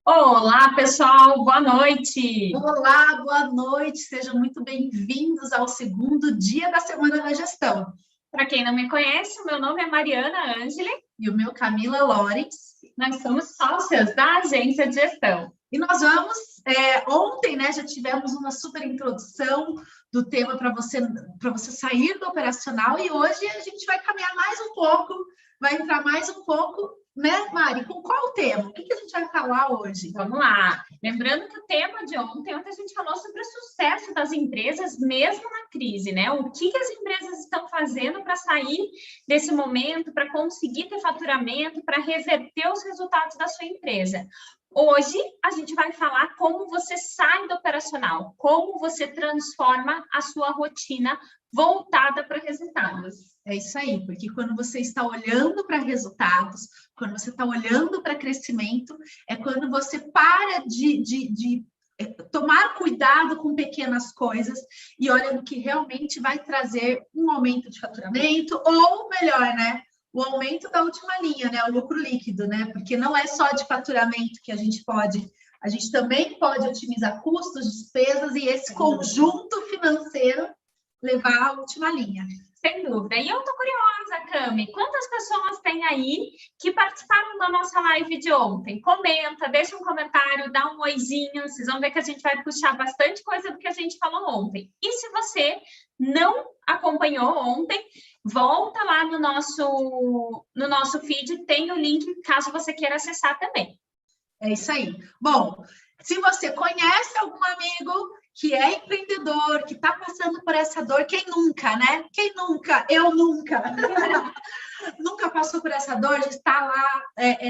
Olá, pessoal, boa noite. Olá, boa noite, sejam muito bem-vindos ao segundo dia da Semana da Gestão. Para quem não me conhece, o meu nome é Mariana Ângeli. E o meu Camila Lores. Nós somos sócias da Agência de Gestão. E nós vamos, ontem, já tivemos uma super introdução do tema para você sair do operacional e hoje a gente vai caminhar mais um pouco, vai entrar mais um pouco, né, Mari? Com qual tema? O que a gente vai falar hoje? Vamos lá. Lembrando que o tema de ontem a gente falou sobre o sucesso das empresas mesmo na crise, né? O que as empresas estão fazendo para sair desse momento, para conseguir ter faturamento, para reverter os resultados da sua empresa. Hoje, a gente vai falar como você sai do operacional, como você transforma a sua rotina voltada para resultados. É isso aí, porque quando você está olhando para resultados, quando você está olhando para crescimento, é quando você para de tomar cuidado com pequenas coisas e olha no que realmente vai trazer um aumento de faturamento, ou melhor, né? O aumento da última linha, né? O lucro líquido, né? Porque não é só de faturamento que a gente também pode otimizar custos, despesas e esse conjunto financeiro levar à última linha. Sem dúvida. E eu tô curiosa, Cami, quantas pessoas tem aí que participaram da nossa live de ontem? Comenta, deixa um comentário, dá um oizinho, vocês vão ver que a gente vai puxar bastante coisa do que a gente falou ontem. E se você não acompanhou ontem, volta lá no nosso feed, tem o link caso você queira acessar também. É isso aí. Bom, se você conhece algum amigo que é empreendedor, que está passando por essa dor, quem nunca, né? Quem nunca? Eu nunca. Nunca passou por essa dor de estar lá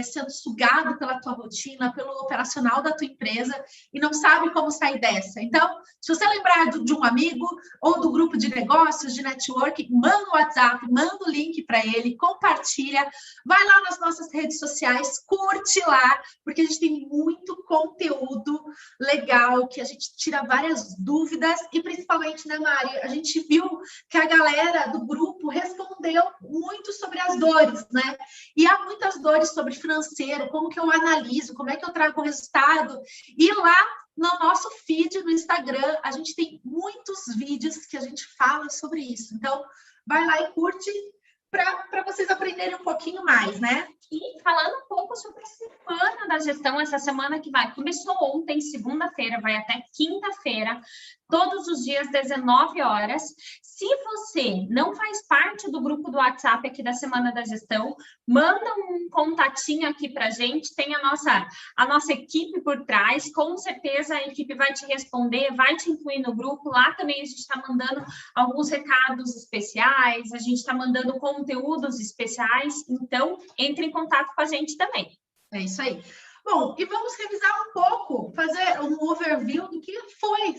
sendo sugado pela tua rotina, pelo operacional da tua empresa e não sabe como sair dessa. Então, se você lembrar de um amigo ou do grupo de negócios, de network, manda o WhatsApp, manda o link para ele, compartilha, vai lá nas nossas redes sociais, curte lá, porque a gente tem muito conteúdo legal, que a gente tira várias dúvidas e principalmente, né, Mari, a gente viu que a galera do grupo respondeu muito sobre as dores, né? E há muitas dores sobre financeiro, como que eu analiso, como é que eu trago o resultado. E lá no nosso feed no Instagram, a gente tem muitos vídeos que a gente fala sobre isso. Então, vai lá e curte para vocês aprenderem um pouquinho mais, né? E falando um pouco sobre a semana da gestão, essa semana que começou ontem, segunda-feira, vai até quinta-feira, todos os dias, 19 horas. Se você não faz parte do grupo do WhatsApp aqui da Semana da Gestão, manda um contatinho aqui para a gente, tem a nossa equipe por trás, com certeza a equipe vai te responder, vai te incluir no grupo, lá também a gente está mandando alguns recados especiais, a gente está mandando conteúdos especiais, então entre em contato com a gente também. É isso aí. Bom, e vamos revisar um pouco, fazer um overview do que foi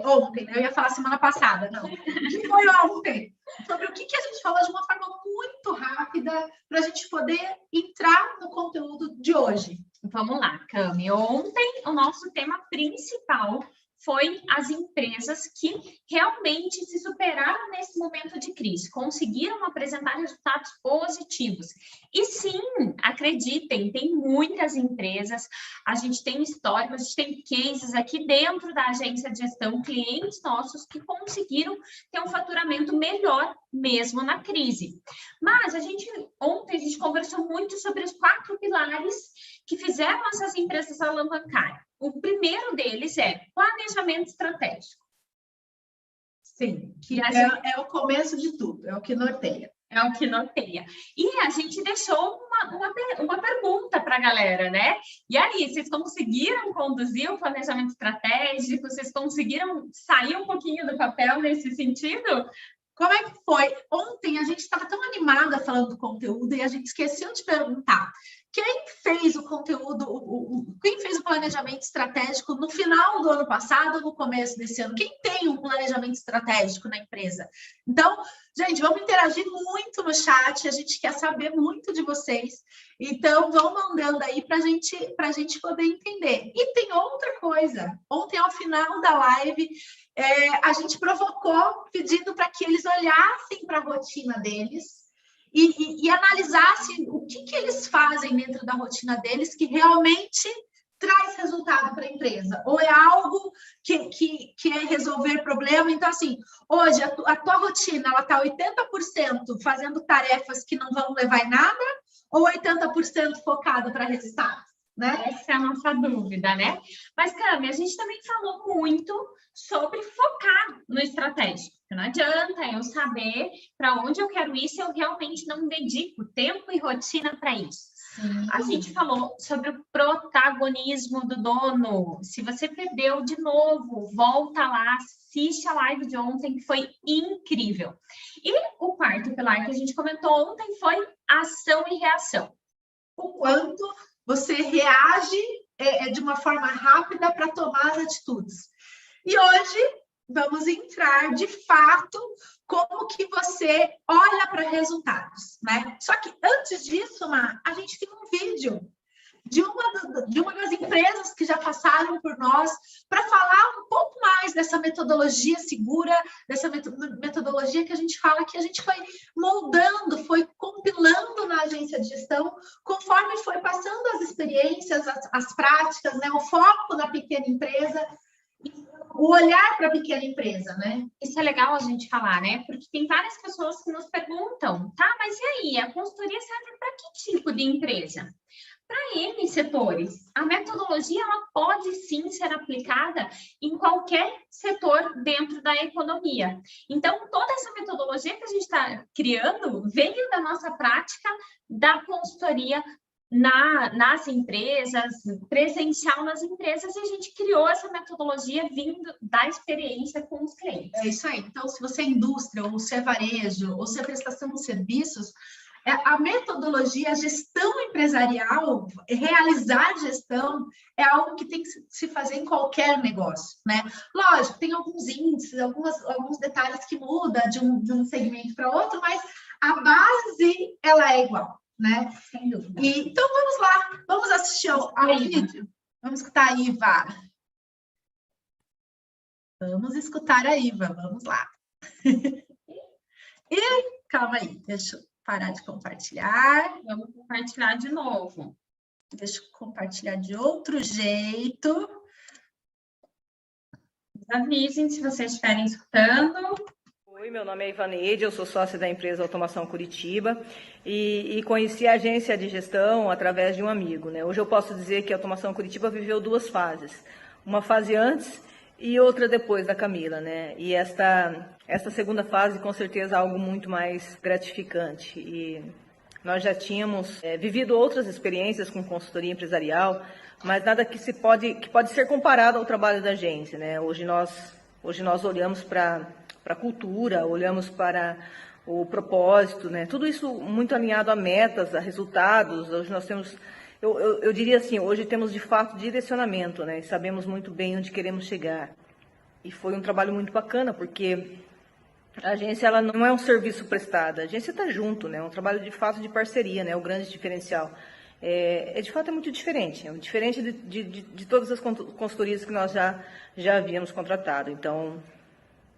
ontem, né? Eu ia falar semana passada, não. O que foi ontem? Sobre o que a gente falou de uma forma muito rápida para a gente poder entrar no conteúdo de hoje. Vamos lá, Cami. Ontem, o nosso tema principal foi as empresas que realmente se superaram nesse momento de crise, conseguiram apresentar resultados positivos. E sim, acreditem, tem muitas empresas, a gente tem histórico, a gente tem cases aqui dentro da agência de gestão, clientes nossos que conseguiram ter um faturamento melhor mesmo na crise. Mas ontem a gente conversou muito sobre os 4 pilares que fizeram essas empresas alavancarem. O primeiro deles é planejamento estratégico. Sim, que é o começo de tudo, é o que norteia. É o que norteia. E a gente deixou uma pergunta para a galera, né? E aí, vocês conseguiram conduzir o planejamento estratégico? Vocês conseguiram sair um pouquinho do papel nesse sentido? Como é que foi? Ontem a gente estava tão animada falando do conteúdo e a gente esqueceu de perguntar. Quem fez o conteúdo, quem fez o planejamento estratégico no final do ano passado ou no começo desse ano? Quem tem um planejamento estratégico na empresa? Então, gente, vamos interagir muito no chat, a gente quer saber muito de vocês. Então, vão mandando aí para a gente poder entender. E tem outra coisa. Ontem, ao final da live, a gente provocou pedindo para que eles olhassem para a rotina deles e analisassem o que eles fazem dentro da rotina deles que realmente traz resultado para a empresa, ou é algo que é resolver problema. Então, assim, hoje a tua rotina, ela está 80% fazendo tarefas que não vão levar em nada, ou 80% focado para resultados, né? Essa é a nossa dúvida, né? Mas, Cami, a gente também falou muito sobre focar no estratégico. Não adianta eu saber para onde eu quero ir se eu realmente não dedico tempo e rotina para isso. Sim. A gente falou sobre o protagonismo do dono. Se você perdeu de novo, volta lá, assiste a live de ontem, que foi incrível. E o quarto pilar que a gente comentou ontem foi ação e reação. O quanto você reage de uma forma rápida para tomar as atitudes. E hoje vamos entrar de fato como que você olha para resultados, né? Só que antes disso, Mar, a gente tem um vídeo de uma das empresas que já passaram por nós para falar um pouco mais dessa metodologia segura, dessa metodologia que a gente fala que a gente foi moldando, foi compilando na agência de gestão, conforme foi passando as experiências, as práticas, né? O foco na pequena empresa, o olhar para a pequena empresa, né? Isso é legal a gente falar, né? Porque tem várias pessoas que nos perguntam, tá, mas e aí, a consultoria serve para que tipo de empresa? Para N setores. A metodologia ela pode sim ser aplicada em qualquer setor dentro da economia. Então, toda essa metodologia que a gente está criando veio da nossa prática da consultoria nas empresas, presencial nas empresas, e a gente criou essa metodologia vindo da experiência com os clientes. É isso aí. Então, se você é indústria, ou se é varejo, ou se é prestação de serviços, a metodologia, a gestão empresarial, realizar gestão, é algo que tem que se fazer em qualquer negócio, né? Lógico, tem alguns índices, alguns detalhes que mudam de um segmento para outro, mas a base, ela é igual, né? Sem dúvida. Então, vamos lá, vamos assistir ao vídeo. Vamos escutar a Iva. Vamos escutar a Iva, vamos lá. E, calma aí, deixa eu parar de compartilhar. Vamos compartilhar de novo. Deixa eu compartilhar de outro jeito. Avisem se vocês estiverem escutando. Oi, meu nome é Ivaneide, eu sou sócia da empresa Automação Curitiba e conheci a agência de gestão através de um amigo, né? Hoje eu posso dizer que a Automação Curitiba viveu duas fases. Uma fase antes e outra depois da Camila, né? E esta segunda fase, com certeza, é algo muito mais gratificante. E nós já tínhamos vivido outras experiências com consultoria empresarial, mas nada que pode ser comparado ao trabalho da agência, né? Hoje nós olhamos para a cultura, olhamos para o propósito, né? Tudo isso muito alinhado a metas, a resultados. Hoje nós temos, eu diria assim, hoje temos de fato direcionamento, né? E sabemos muito bem onde queremos chegar. E foi um trabalho muito bacana, porque a agência ela não é um serviço prestado, a agência está junto, né? É um trabalho de fato de parceria, né? O grande diferencial. De fato é muito diferente, diferente de todas as consultorias que nós já havíamos contratado. Então,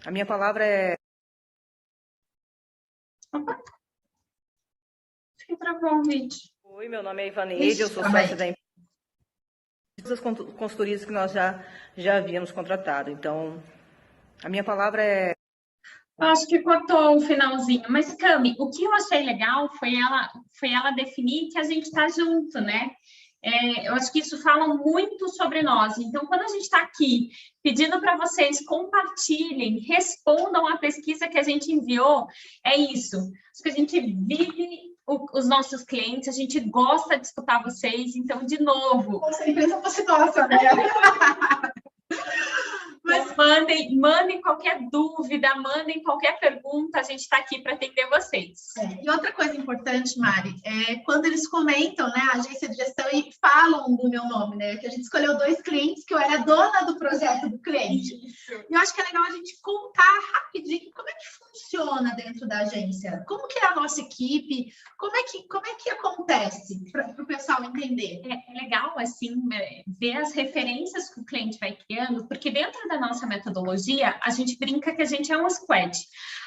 a minha palavra é... Opa. Acho que travou o vídeo. Oi, meu nome é Ivaneide, eu sou sócia da empresa. Todas as consultorias que nós já havíamos contratado. Então, a minha palavra é... Eu acho que cortou o finalzinho. Mas, Cami, o que eu achei legal foi ela definir que a gente está junto, né? Eu acho que isso fala muito sobre nós. Então, quando a gente está aqui pedindo para vocês compartilhem, respondam a pesquisa que a gente enviou, é isso. Acho que a gente vive os nossos clientes, a gente gosta de escutar vocês. Então, de novo... Como se a empresa fosse nossa, né? Mas mandem qualquer dúvida, mandem qualquer pergunta, a gente está aqui para atender vocês. E outra coisa importante, Mari, é quando eles comentam, né, a agência de gestão e falam do meu nome, né, que a gente escolheu 2 clientes, que eu era dona do projeto do cliente. E eu acho que é legal a gente contar rapidinho como é que funciona dentro da agência, como que é a nossa equipe, como é que acontece, para o pessoal entender. É legal, assim, ver as referências que o cliente vai criando, porque dentro da nossa metodologia, a gente brinca que a gente é um squad.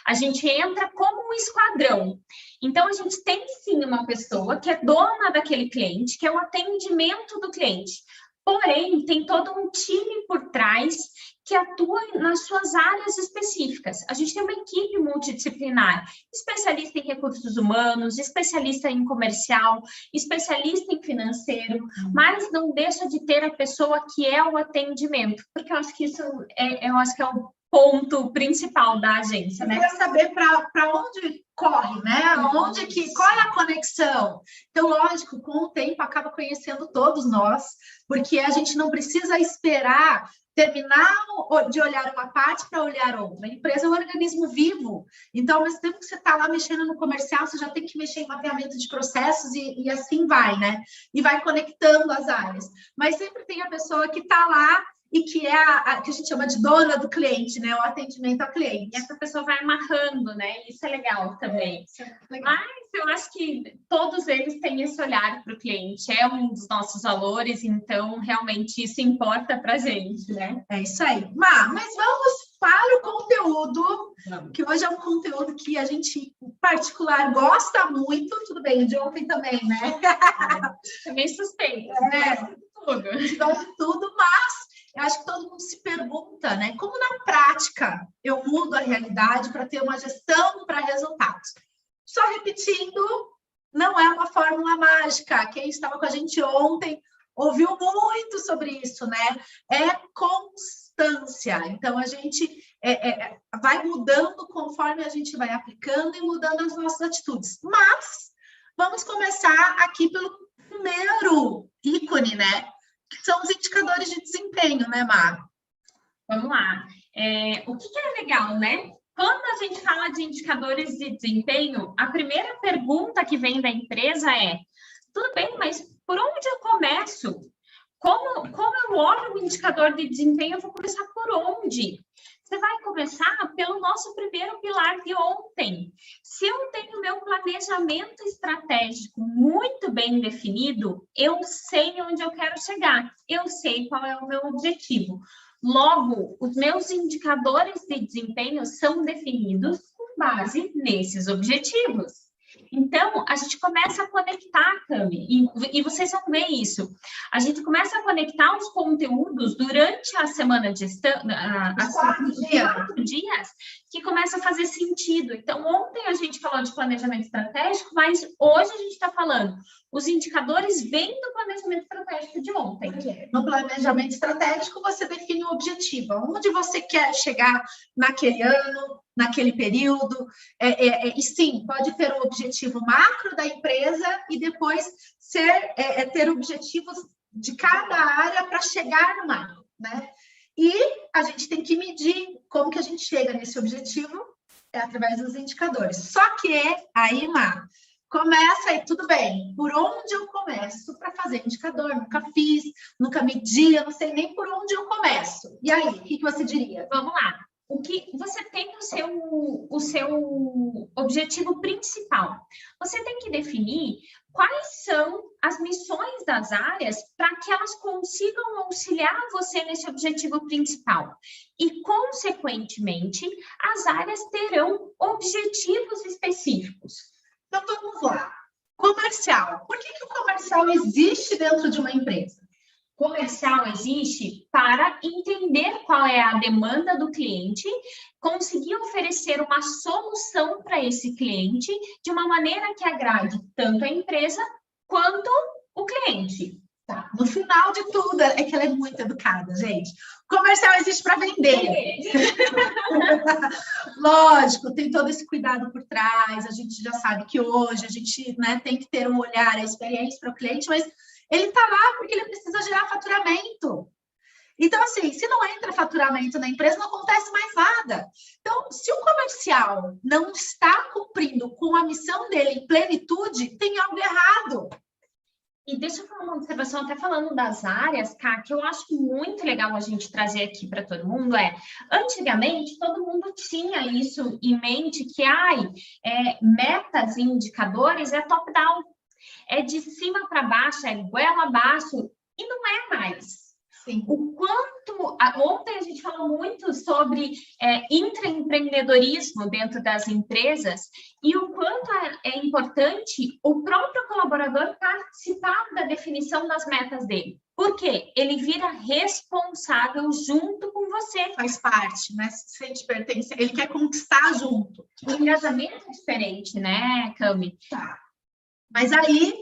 A gente entra como um esquadrão. Então, a gente tem sim uma pessoa que é dona daquele cliente, que é o atendimento do cliente. Porém, tem todo um time por trás que atua nas suas áreas específicas. A gente tem uma equipe multidisciplinar, especialista em recursos humanos, especialista em comercial, especialista em financeiro, mas não deixa de ter a pessoa que é o atendimento, porque eu acho que isso é o ponto principal da agência, né? Quer saber para onde corre, né? Qual é a conexão? Então, lógico, com o tempo acaba conhecendo todos nós, porque a gente não precisa esperar terminar de olhar uma parte para olhar outra. A empresa é um organismo vivo, então, ao mesmo tempo que você está lá mexendo no comercial, você já tem que mexer em mapeamento de processos e assim vai, né? E vai conectando as áreas. Mas sempre tem a pessoa que está lá e que é a que a gente chama de dona do cliente, né? O atendimento ao cliente. E essa pessoa vai amarrando, né? Isso é legal também. Legal. Mas eu acho que todos eles têm esse olhar para o cliente. É um dos nossos valores, então realmente isso importa para a gente, né? É isso aí. Mas vamos para o conteúdo, que hoje é um conteúdo que a gente, em particular, gosta muito. Tudo bem, o de ontem também, né? Também suspeito. Tudo, mas eu acho que todo mundo se pergunta, né? Como na prática eu mudo a realidade para ter uma gestão para resultados? Só repetindo, não é uma fórmula mágica. Quem estava com a gente ontem ouviu muito sobre isso, né? É constância. Então, a gente vai mudando conforme a gente vai aplicando e mudando as nossas atitudes. Mas vamos começar aqui pelo primeiro ícone, né? Que são os indicadores de desempenho, né, Mar? Vamos lá. O que é legal, né? Quando a gente fala de indicadores de desempenho, a primeira pergunta que vem da empresa é: tudo bem, mas por onde eu começo? Como eu olho o indicador de desempenho, eu vou começar por onde? Você vai começar pelo nosso primeiro pilar de ontem. Se eu tenho meu planejamento estratégico muito bem definido, eu sei onde eu quero chegar, eu sei qual é o meu objetivo. Logo, os meus indicadores de desempenho são definidos com base nesses objetivos. Então, a gente começa a conectar, Cami, e vocês vão ver isso. A gente começa a conectar os conteúdos durante a semana de gestão, os 4 dias, que começa a fazer sentido. Então, ontem a gente falou de planejamento estratégico, mas hoje a gente está falando, os indicadores vêm do planejamento estratégico de ontem. No planejamento estratégico, você define o objetivo, onde você quer chegar naquele ano, naquele período, e sim, pode ter o objetivo macro da empresa e depois ter objetivos de cada área para chegar no macro, né? E a gente tem que medir como que a gente chega nesse objetivo através dos indicadores. Só que aí, Mar, começa aí, tudo bem, por onde eu começo para fazer indicador? Nunca fiz, nunca medi, eu não sei nem por onde eu começo. E aí, o que você diria? Vamos lá. O que você tem o seu objetivo principal. Você tem que definir quais são as missões das áreas para que elas consigam auxiliar você nesse objetivo principal. E, consequentemente, as áreas terão objetivos específicos. Então, vamos lá. Comercial. Por que o comercial existe dentro de uma empresa? Comercial existe para entender qual é a demanda do cliente, conseguir oferecer uma solução para esse cliente de uma maneira que agrade tanto a empresa quanto o cliente. Tá. No final de tudo, é que ela é muito educada, gente. Comercial existe para vender. Lógico, tem todo esse cuidado por trás. A gente já sabe que hoje a gente, né, tem que ter um olhar, a experiência para o cliente, mas ele está lá porque ele precisa gerar faturamento. Então, assim, se não entra faturamento na empresa, não acontece mais nada. Então, se o comercial não está cumprindo com a missão dele em plenitude, tem algo errado. E deixa eu falar uma observação, até falando das áreas, Ká, que eu acho muito legal a gente trazer aqui para todo mundo, antigamente todo mundo tinha isso em mente, que metas e indicadores é top-down, é de cima para baixo, é goela abaixo, e não é mais. Sim. O quanto... Ontem a gente falou muito sobre intraempreendedorismo dentro das empresas e o quanto é importante o próprio colaborador participar da definição das metas dele. Por quê? Ele vira responsável junto com você. Faz parte, né? Se sente pertence, ele quer conquistar junto. O engajamento é diferente, né, Cami? Tá. Mas aí,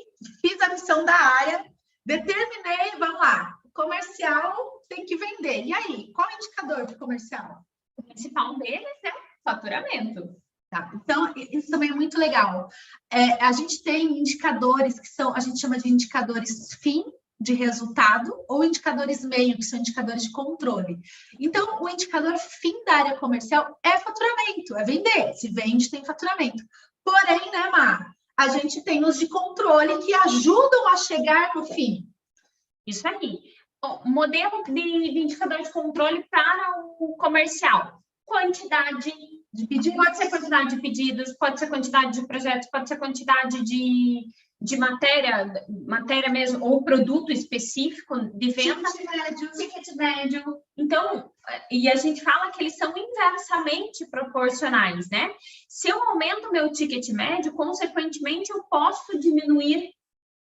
fiz a missão da área, determinei, vamos lá, o comercial tem que vender. E aí, qual é o indicador do comercial? O principal deles é o faturamento. Tá? Então, isso também é muito legal. A gente tem indicadores que são, a gente chama de indicadores fim de resultado ou indicadores meio, que são indicadores de controle. Então, o indicador fim da área comercial é faturamento, é vender. Se vende, tem faturamento. Porém, né, Mar? A gente tem os de controle que ajudam a chegar no fim. Isso aí. O modelo de indicador de controle para o comercial. Quantidade de pedidos. Pode ser quantidade de pedidos, pode ser quantidade de projetos, pode ser quantidade de matéria mesmo, ou produto específico de venda. Ticket médio. Então, e a gente fala que eles são inversamente proporcionais, né? Se eu aumento o meu ticket médio, consequentemente, eu posso diminuir.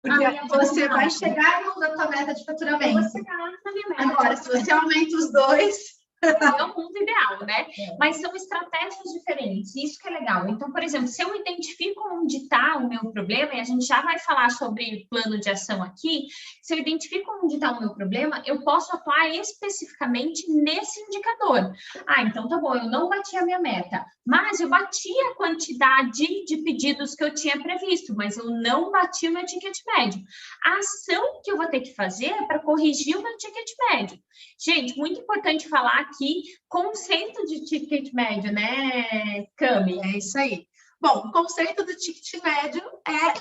Porque você vai chegar na tua meta de faturamento. Eu vou chegar na minha meta. Agora, se você aumenta os dois... É o mundo ideal, né? Mas são estratégias diferentes, isso que é legal. Então, por exemplo, se eu identifico onde está o meu problema, e a gente já vai falar sobre plano de ação aqui, se eu identifico onde está o meu problema, eu posso atuar especificamente nesse indicador. Então tá bom, eu não bati a minha meta, mas eu bati a quantidade de pedidos que eu tinha previsto, mas eu não bati o meu ticket médio. A ação que eu vou ter que fazer é para corrigir o meu ticket médio. Gente, muito importante falar aqui conceito de ticket médio, né, Cami? É isso aí. Bom, o conceito do ticket médio é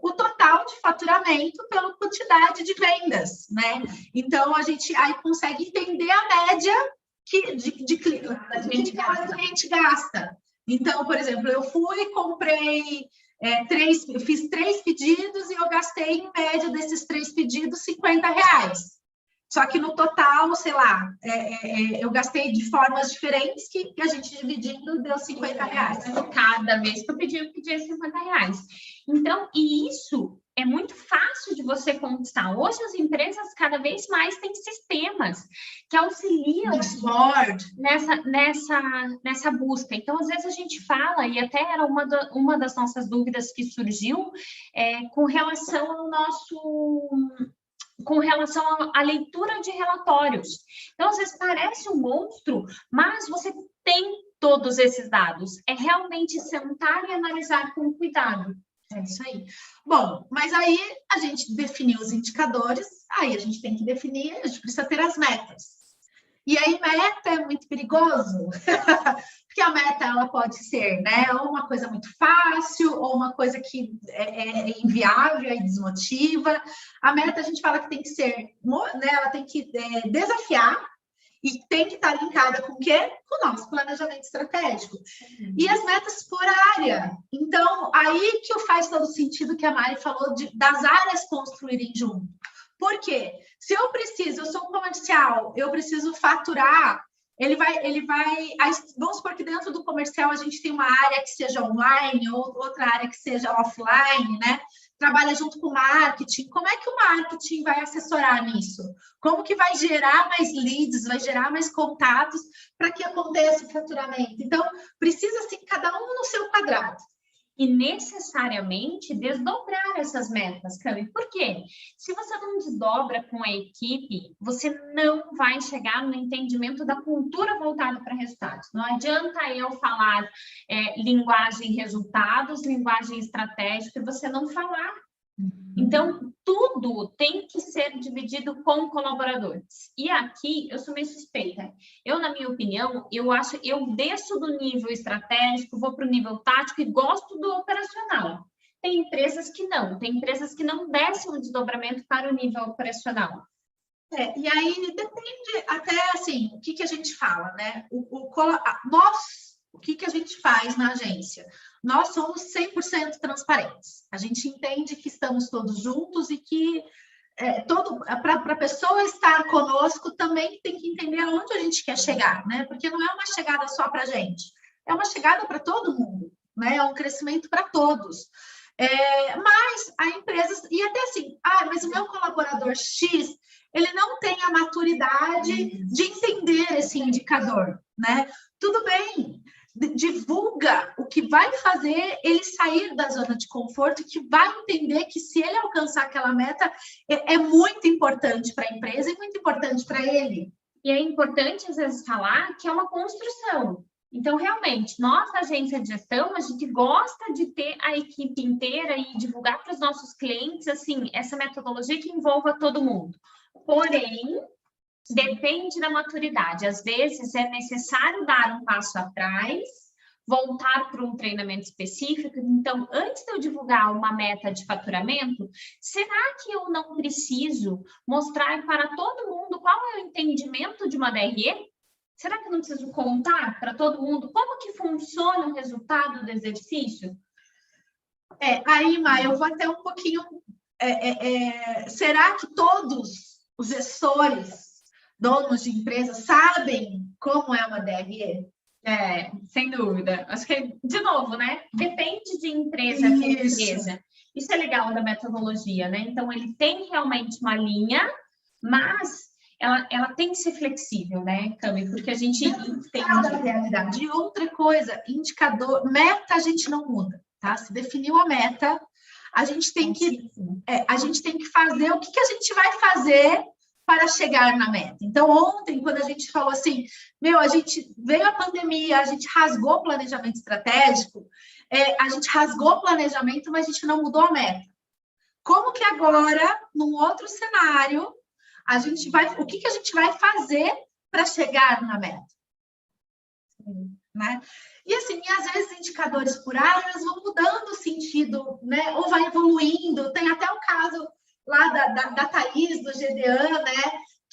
o total de faturamento pela quantidade de vendas, né? Então, a gente aí consegue entender a média que a gente gasta. Então, por exemplo, eu fui, comprei fiz 3 pedidos e eu gastei, em média, desses 3 pedidos, R$50. Só que no total, sei lá, eu gastei de formas diferentes que a gente dividindo deu R$50. Cada vez que eu pedi R$50. Então, e isso é muito fácil de você conquistar. Hoje as empresas cada vez mais têm sistemas que auxiliam nessa busca. Então, às vezes a gente fala, e até era uma das nossas dúvidas que surgiu, com relação à leitura de relatórios. Então, às vezes parece um monstro, mas você tem todos esses dados. É realmente sentar e analisar com cuidado. É isso aí. Bom, mas aí a gente definiu os indicadores, aí a gente tem que definir, a gente precisa ter as metas. E aí, meta é muito perigoso, porque a meta ela pode ser, né, ou uma coisa muito fácil, ou uma coisa que é inviável e desmotiva. A meta a gente fala que tem que ser, né, ela tem que desafiar e tem que estar linkada com o quê? Com o nosso planejamento estratégico. E as metas por área. Então, aí que faz todo sentido que a Mari falou das áreas construírem junto. Por quê? Se eu sou um comercial, eu preciso faturar, ele vai, vamos supor que dentro do comercial a gente tem uma área que seja online, ou outra área que seja offline, né? Trabalha junto com o marketing. Como é que o marketing vai assessorar nisso? Como que vai gerar mais leads, vai gerar mais contatos para que aconteça o faturamento? Então, precisa, assim, cada um no seu quadrado. E necessariamente desdobrar essas metas, Cami. Por quê? Se você não desdobra com a equipe, você não vai chegar no entendimento da cultura voltada para resultados. Não adianta eu falar linguagem resultados, linguagem estratégica, e você não falar. Então, tudo tem que ser dividido com colaboradores. E aqui, eu sou meio suspeita. Eu, na minha opinião, eu desço do nível estratégico, vou para o nível tático e gosto do operacional. Tem empresas que não descem o desdobramento para o nível operacional. E aí, depende até, assim, o que a gente fala, né? O que a gente faz na agência? Nós somos 100% transparentes. A gente entende que estamos todos juntos e que para a pessoa estar conosco, também tem que entender aonde a gente quer chegar, né? Porque não é uma chegada só para a gente, é uma chegada para todo mundo, né? É um crescimento para todos. Mas a empresa, e até assim, mas o meu colaborador X, ele não tem a maturidade de entender esse indicador, né? Tudo bem, divulga o que vai fazer ele sair da zona de conforto, que vai entender que se ele alcançar aquela meta, é muito importante para a empresa e muito importante para ele. E é importante, às vezes, falar que é uma construção. Então, realmente, nós, da agência de gestão, a gente gosta de ter a equipe inteira e divulgar para os nossos clientes, assim, essa metodologia que envolva todo mundo. Porém, depende da maturidade. Às vezes, é necessário dar um passo atrás, voltar para um treinamento específico. Então, antes de eu divulgar uma meta de faturamento, será que eu não preciso mostrar para todo mundo qual é o entendimento de uma DRE? Será que eu não preciso contar para todo mundo como que funciona o resultado do exercício? Aí, Má, eu vou até um pouquinho... será que todos os gestores, donos de empresas, sabem como é uma DRE? Sem dúvida. Acho que, de novo, né? Depende de empresa para empresa. Isso é legal da metodologia, né? Então, ele tem realmente uma linha, mas ela tem que ser flexível, né, Cami? Porque a gente entende a realidade. E outra coisa, indicador, meta a gente não muda, tá? Se definiu a meta, a gente tem que fazer o que a gente vai fazer para chegar na meta. Então, ontem, quando a gente falou assim, a gente veio a pandemia, a gente rasgou o planejamento estratégico, a gente rasgou o planejamento, mas a gente não mudou a meta. Como que agora, num outro cenário, o que a gente vai fazer para chegar na meta? Né? E assim, às vezes indicadores por áreas vão mudando o sentido, né? Ou vai evoluindo. Tem até o caso lá da Thaís, do GDA, né?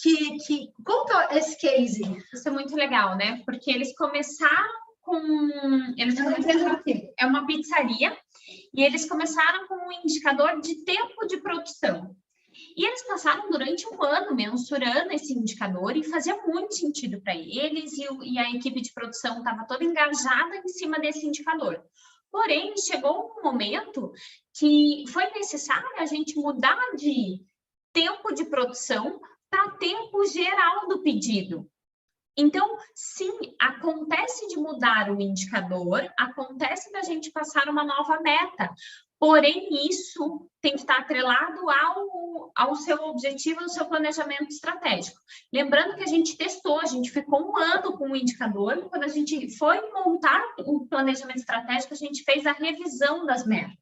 Que conta esse case. Isso é muito legal, né? Porque eles começaram é uma pizzaria, e eles começaram com um indicador de tempo de produção. E eles passaram durante um ano mensurando esse indicador e fazia muito sentido para eles, e a equipe de produção estava toda engajada em cima desse indicador. Porém, chegou um momento que foi necessário a gente mudar de tempo de produção para tempo geral do pedido. Então, sim, acontece de mudar o indicador, acontece da gente passar uma nova meta. Porém, isso tem que estar atrelado ao seu objetivo, ao seu planejamento estratégico. Lembrando que a gente testou, a gente ficou um ano com o indicador, quando a gente foi montar o planejamento estratégico, a gente fez a revisão das metas.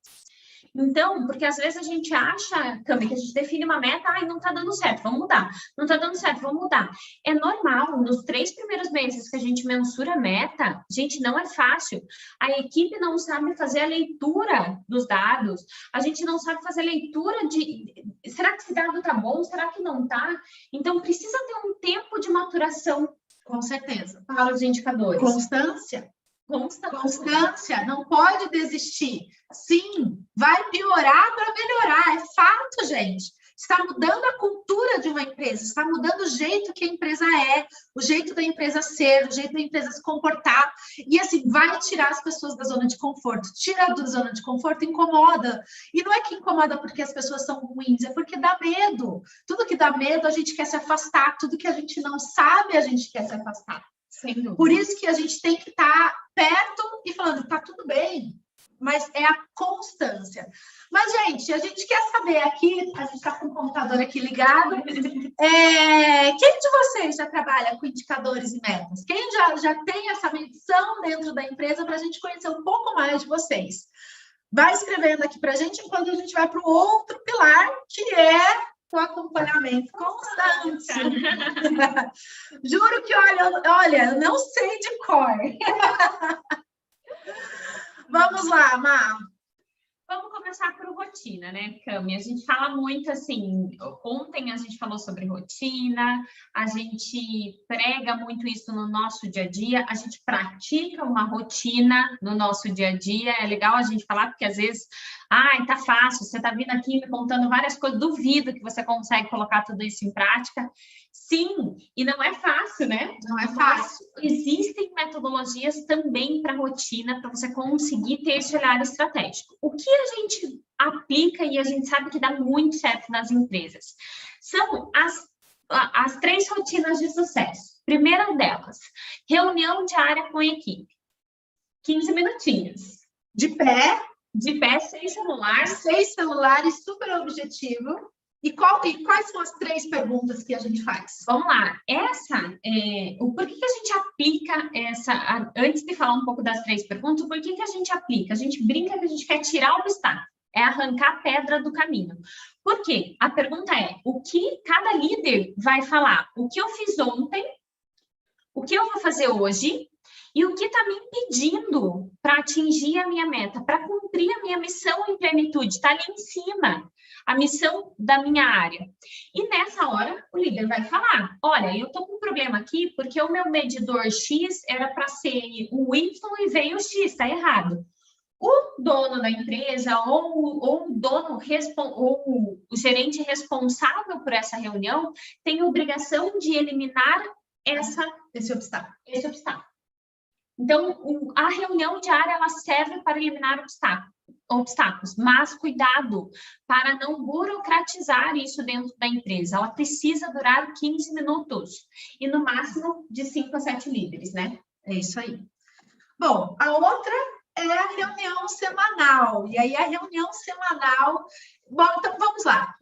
Então, porque às vezes a gente acha, Cami, que a gente define uma meta, não está dando certo, vamos mudar. Não está dando certo, vamos mudar. É normal, nos 3 primeiros meses que a gente mensura a meta, gente, não é fácil. A equipe não sabe fazer a leitura dos dados, a gente não sabe fazer a leitura de, será que esse dado está bom, será que não está? Então, precisa ter um tempo de maturação. Com certeza. Para os indicadores. Constância, não pode desistir. Sim, vai piorar para melhorar, é fato, gente. Está mudando a cultura de uma empresa, está mudando o jeito que a empresa é, o jeito da empresa ser, o jeito da empresa se comportar. E assim, vai tirar as pessoas da zona de conforto. Tira da zona de conforto, incomoda. E não é que incomoda porque as pessoas são ruins, é porque dá medo. Tudo que dá medo, a gente quer se afastar. Tudo que a gente não sabe, a gente quer se afastar. Por isso que a gente tem que estar perto e falando, tá tudo bem, mas é a constância. Mas, gente, a gente quer saber aqui, a gente está com o computador aqui ligado, quem de vocês já trabalha com indicadores e metas? Quem já tem essa medição dentro da empresa para a gente conhecer um pouco mais de vocês? Vai escrevendo aqui para a gente, enquanto a gente vai para o outro pilar, que é o acompanhamento constante. Juro que, olha, eu não sei de cor. Vamos lá, Má. Vamos começar por rotina, né, Cami? A gente fala muito assim, ontem a gente falou sobre rotina, a gente prega muito isso no nosso dia a dia, a gente pratica uma rotina no nosso dia a dia. É legal a gente falar, porque às vezes, ai, tá fácil, você tá vindo aqui me contando várias coisas, duvido que você consegue colocar tudo isso em prática. Sim, e não é fácil, né? Não é fácil. Existem metodologias também para rotina, para você conseguir ter esse olhar estratégico. O que a gente aplica e a gente sabe que dá muito certo nas empresas são as 3 rotinas de sucesso. Primeira delas, reunião diária com a equipe. 15 minutinhos. De pé, sem celular. 6 celulares, super objetivo. E quais são as 3 perguntas que a gente faz? Vamos lá. Por que a gente aplica antes de falar um pouco das 3 perguntas, por que a gente aplica? A gente brinca que a gente quer tirar o obstáculo, é arrancar a pedra do caminho. Por quê? A pergunta é, o que cada líder vai falar? O que eu fiz ontem, o que eu vou fazer hoje e o que está me impedindo para atingir a minha meta, para cumprir a minha missão em plenitude, está ali em cima. A missão da minha área. E nessa hora, o líder vai falar, olha, eu estou com um problema aqui porque o meu medidor X era para ser o Y e veio o X, está errado. O dono da empresa ou o gerente responsável por essa reunião tem a obrigação de eliminar esse obstáculo. Então, a reunião diária ela serve para eliminar obstáculos, mas cuidado para não burocratizar isso dentro da empresa. Ela precisa durar 15 minutos e no máximo de 5 a 7 líderes, né? É isso aí. Bom, a outra é a reunião semanal. E aí a reunião semanal... Bom, então vamos lá.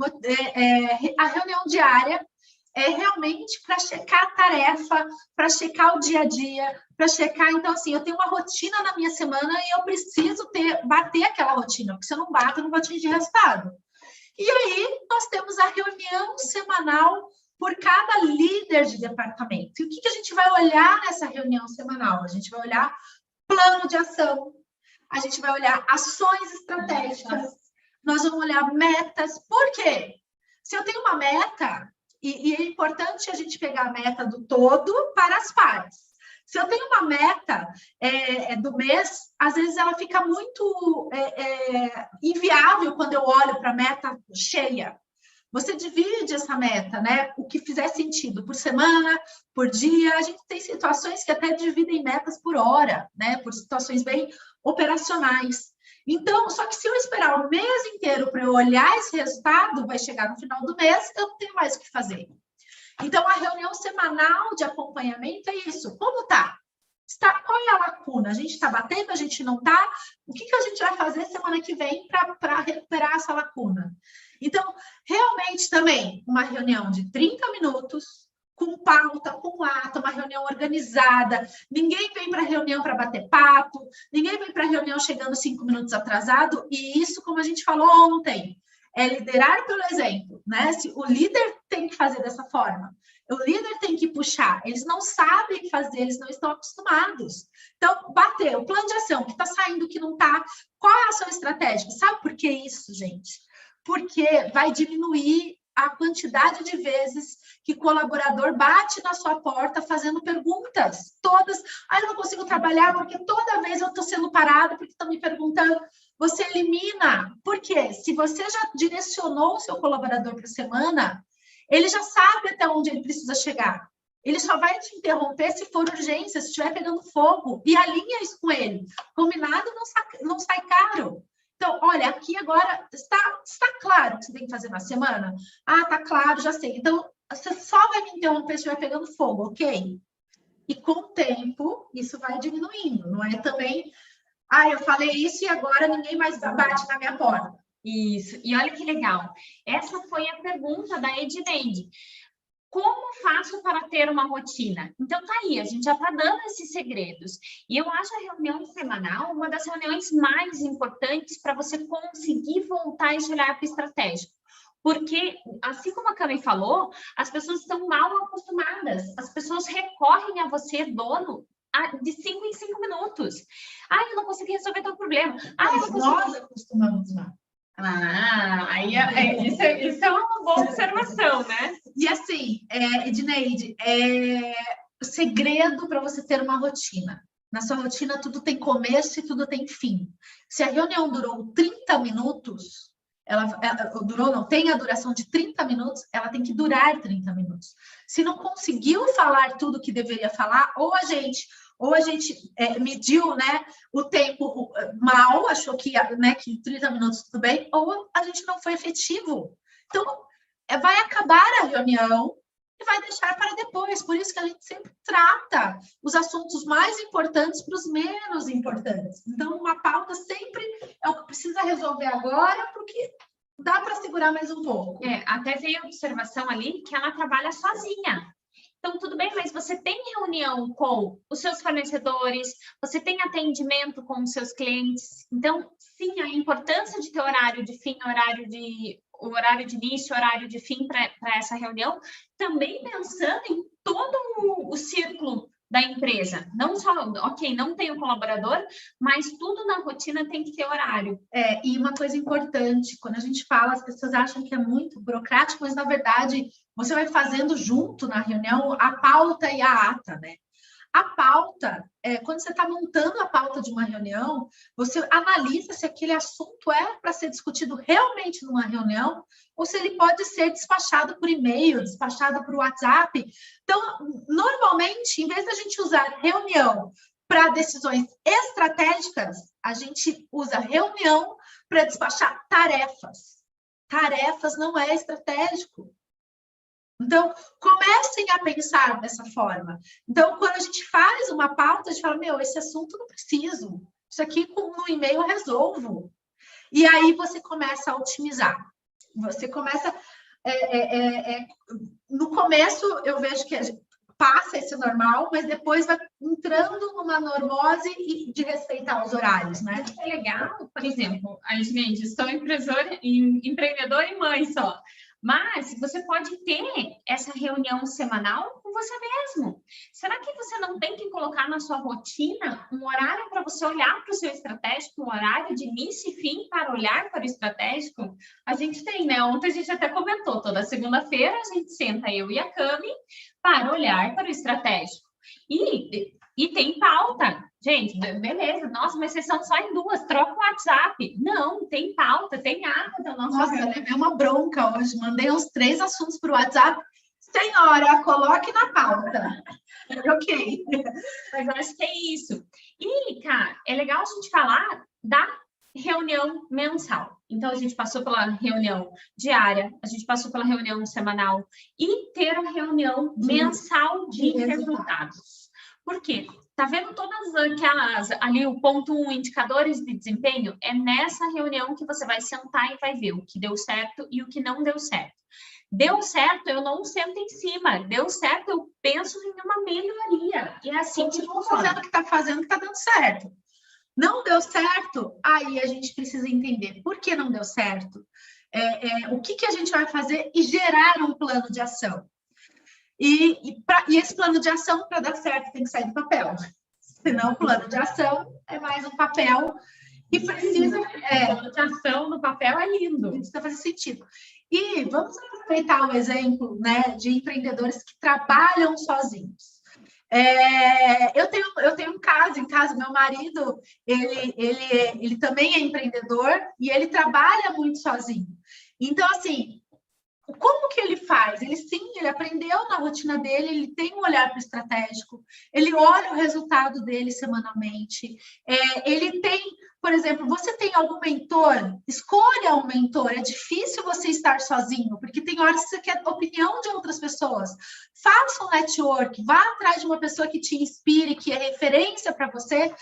A reunião diária é realmente para checar a tarefa, para checar o dia a dia, para checar... Então, assim, eu tenho uma rotina na minha semana e eu preciso bater aquela rotina, porque se eu não bato, eu não vou atingir resultado. E aí, nós temos a reunião semanal por cada líder de departamento. E o que a gente vai olhar nessa reunião semanal? A gente vai olhar plano de ação, a gente vai olhar ações estratégicas, nós vamos olhar metas. Por quê? Se eu tenho uma meta... E é importante a gente pegar a meta do todo para as partes. Se eu tenho uma meta do mês, às vezes ela fica muito inviável quando eu olho para a meta cheia. Você divide essa meta, né? O que fizer sentido, por semana, por dia. A gente tem situações que até dividem metas por hora, né? Por situações bem operacionais. Então, só que se eu esperar o mês inteiro para eu olhar esse resultado, vai chegar no final do mês, eu não tenho mais o que fazer. Então, a reunião semanal de acompanhamento é isso. Como tá? Qual é a lacuna? A gente está batendo, a gente não está? O que a gente vai fazer semana que vem para recuperar essa lacuna? Então, realmente também, uma reunião de 30 minutos, com pauta, com ata, uma reunião organizada. Ninguém vem para a reunião para bater papo, ninguém vem para a reunião chegando 5 minutos atrasado, e isso, como a gente falou ontem, é liderar pelo exemplo, né? O líder tem que fazer dessa forma, o líder tem que puxar, eles não sabem fazer, eles não estão acostumados. Então, bater o plano de ação, que está saindo, que não está, qual é a ação estratégica? Sabe por que isso, gente? Porque vai diminuir a quantidade de vezes que colaborador bate na sua porta fazendo perguntas, todas, eu não consigo trabalhar porque toda vez eu estou sendo parada porque estão me perguntando. Você elimina, porque se você já direcionou o seu colaborador para a semana, ele já sabe até onde ele precisa chegar. Ele só vai te interromper se for urgência, se estiver pegando fogo, e alinha isso com ele. Combinado não sai caro. Então, olha, aqui agora está claro o que você tem que fazer na semana? Tá claro, já sei. Então, você só vai me interromper se estiver pegando fogo, ok? E com o tempo, isso vai diminuindo. Não é também, eu falei isso e agora ninguém mais bate na minha porta. Isso. E olha que legal. Essa foi a pergunta da Edneide. Como faço para ter uma rotina? Então, tá aí, a gente já está dando esses segredos. E eu acho a reunião semanal uma das reuniões mais importantes para você conseguir voltar esse olhar para o estratégico. Porque, assim como a Cami falou, as pessoas estão mal acostumadas. As pessoas recorrem a você, dono, de 5 em 5 minutos. Eu não consegui resolver teu problema. Mas nós acostumamos mal. Isso é uma boa observação, né? E assim, Edneide, o segredo para você ter uma rotina. Na sua rotina, tudo tem começo e tudo tem fim. Se a reunião durou 30 minutos, tem a duração de 30 minutos, ela tem que durar 30 minutos. Se não conseguiu falar tudo que deveria falar, ou a gente mediu, né, o tempo mal, achou que 30 minutos tudo bem, ou a gente não foi efetivo. Então, vai acabar a reunião e vai deixar para depois. Por isso que a gente sempre trata os assuntos mais importantes para os menos importantes. Então, uma pauta sempre é o que precisa resolver agora, porque dá para segurar mais um pouco. Até veio a observação ali que ela trabalha sozinha. Então, tudo bem, mas você tem reunião com os seus fornecedores, você tem atendimento com os seus clientes. Então, sim, a importância de ter horário de fim, horário de início, horário de fim para essa reunião, também pensando em todo o círculo da empresa. Não só, não tem o colaborador, mas tudo na rotina tem que ter horário. E uma coisa importante, quando a gente fala, as pessoas acham que é muito burocrático, mas na verdade você vai fazendo junto na reunião a pauta e a ata, né? A pauta, quando você está montando a pauta de uma reunião, você analisa se aquele assunto é para ser discutido realmente numa reunião ou se ele pode ser despachado por e-mail, despachado por WhatsApp. Então, normalmente, em vez da gente usar reunião para decisões estratégicas, a gente usa reunião para despachar tarefas. Tarefas não é estratégico. Então, comecem a pensar dessa forma. Então, quando a gente faz uma pauta, a gente fala, esse assunto não preciso. Isso aqui no e-mail eu resolvo. E aí você começa a otimizar. Você começa... no começo, eu vejo que passa esse normal, mas depois vai entrando numa normose de respeitar os horários, né? É legal, por exemplo, a gente sou empreendedora e mãe só. Mas você pode ter essa reunião semanal com você mesmo. Será que você não tem que colocar na sua rotina um horário para você olhar para o seu estratégico, um horário de início e fim para olhar para o estratégico? A gente tem, né? Ontem a gente até comentou, toda segunda-feira a gente senta, eu e a Cami, para olhar para o estratégico. E tem pauta. Gente, beleza, nossa, mas vocês são só em duas, troca o WhatsApp. Não, tem pauta, tem ata da nossa Nossa, eu levei uma bronca hoje, mandei uns 3 assuntos para o WhatsApp. Senhora, coloque na pauta. Ok. Mas eu acho que é isso. E, cara, é legal a gente falar da reunião mensal. Então, a gente passou pela reunião diária, a gente passou pela reunião semanal e ter a reunião mensal de resultados. Por quê? Tá vendo todas aquelas, ali o ponto 1, indicadores de desempenho? É nessa reunião que você vai sentar e vai ver o que deu certo e o que não deu certo. Deu certo, eu não sento em cima. Deu certo, eu penso em uma melhoria. E é assim que funciona. Fazendo o que está fazendo, está dando certo. Não deu certo, aí a gente precisa entender por que não deu certo. O que a gente vai fazer e gerar um plano de ação. E esse plano de ação, para dar certo, tem que sair do papel. Senão, o plano de ação é mais um papel e precisa... O plano de ação no papel é lindo. Precisa fazer sentido. E vamos aproveitar o exemplo, né, de empreendedores que trabalham sozinhos. Eu tenho um caso em casa, meu marido, ele também é empreendedor e ele trabalha muito sozinho. Então, assim... Como que ele faz? Ele aprendeu na rotina dele, ele tem um olhar para o estratégico, ele olha o resultado dele semanalmente, ele tem, por exemplo, você tem algum mentor? Escolha um mentor, é difícil você estar sozinho, porque tem horas que você quer a opinião de outras pessoas. Faça um network, vá atrás de uma pessoa que te inspire, que é referência para você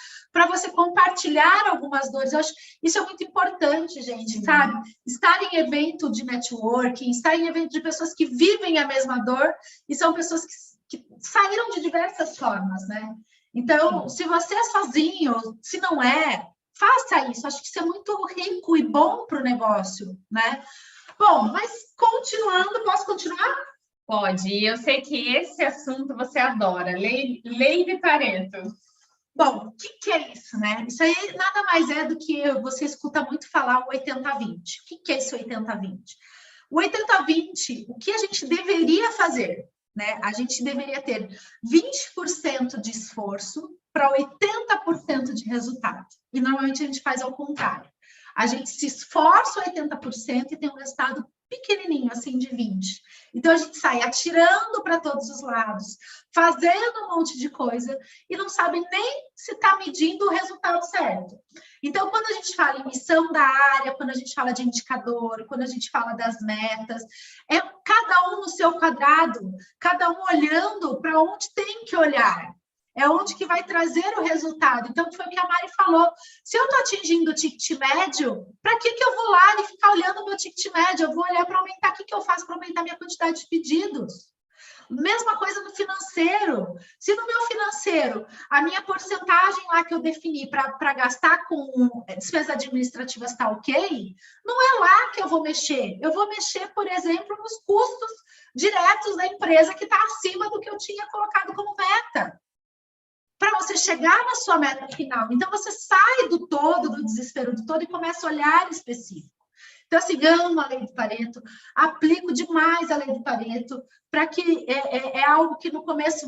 compartilhar algumas dores. Eu acho isso é muito importante, gente, sabe? Estar em evento de networking, estar em evento de pessoas que vivem a mesma dor e são pessoas que saíram de diversas formas, né? Então, se você é sozinho, se não é, faça isso. Acho que isso é muito rico e bom para o negócio, né? Bom, mas continuando, posso continuar? Pode. Eu sei que esse assunto você adora. Lei de Pareto. Bom, o que é isso, né? Isso aí nada mais é do que você escuta muito falar o 80-20. O que é esse 80-20? O 80-20, o que a gente deveria fazer, né? A gente deveria ter 20% de esforço para 80% de resultado. E normalmente a gente faz ao contrário. A gente se esforça 80% e tem um resultado pequenininho, assim, de 20%. Então, a gente sai atirando para todos os lados, fazendo um monte de coisa e não sabe nem se está medindo o resultado certo. Então, quando a gente fala em missão da área, quando a gente fala de indicador, quando a gente fala das metas, é cada um no seu quadrado, cada um olhando para onde tem que olhar. É onde que vai trazer o resultado. Então, foi o que a Mari falou. Se eu estou atingindo o ticket médio, para que eu vou lá e ficar olhando o meu ticket médio? Eu vou olhar para aumentar. O que eu faço para aumentar minha quantidade de pedidos? Mesma coisa no financeiro. Se no meu financeiro, a minha porcentagem lá que eu defini para gastar com despesas administrativas está ok, não é lá que eu vou mexer. Eu vou mexer, por exemplo, nos custos diretos da empresa que está acima do que eu tinha colocado como meta, para você chegar na sua meta final. Então, você sai do todo, do desespero do todo e começa a olhar específico. Então, assim, amo a lei do Pareto, aplico demais a lei do Pareto, para que é algo que no começo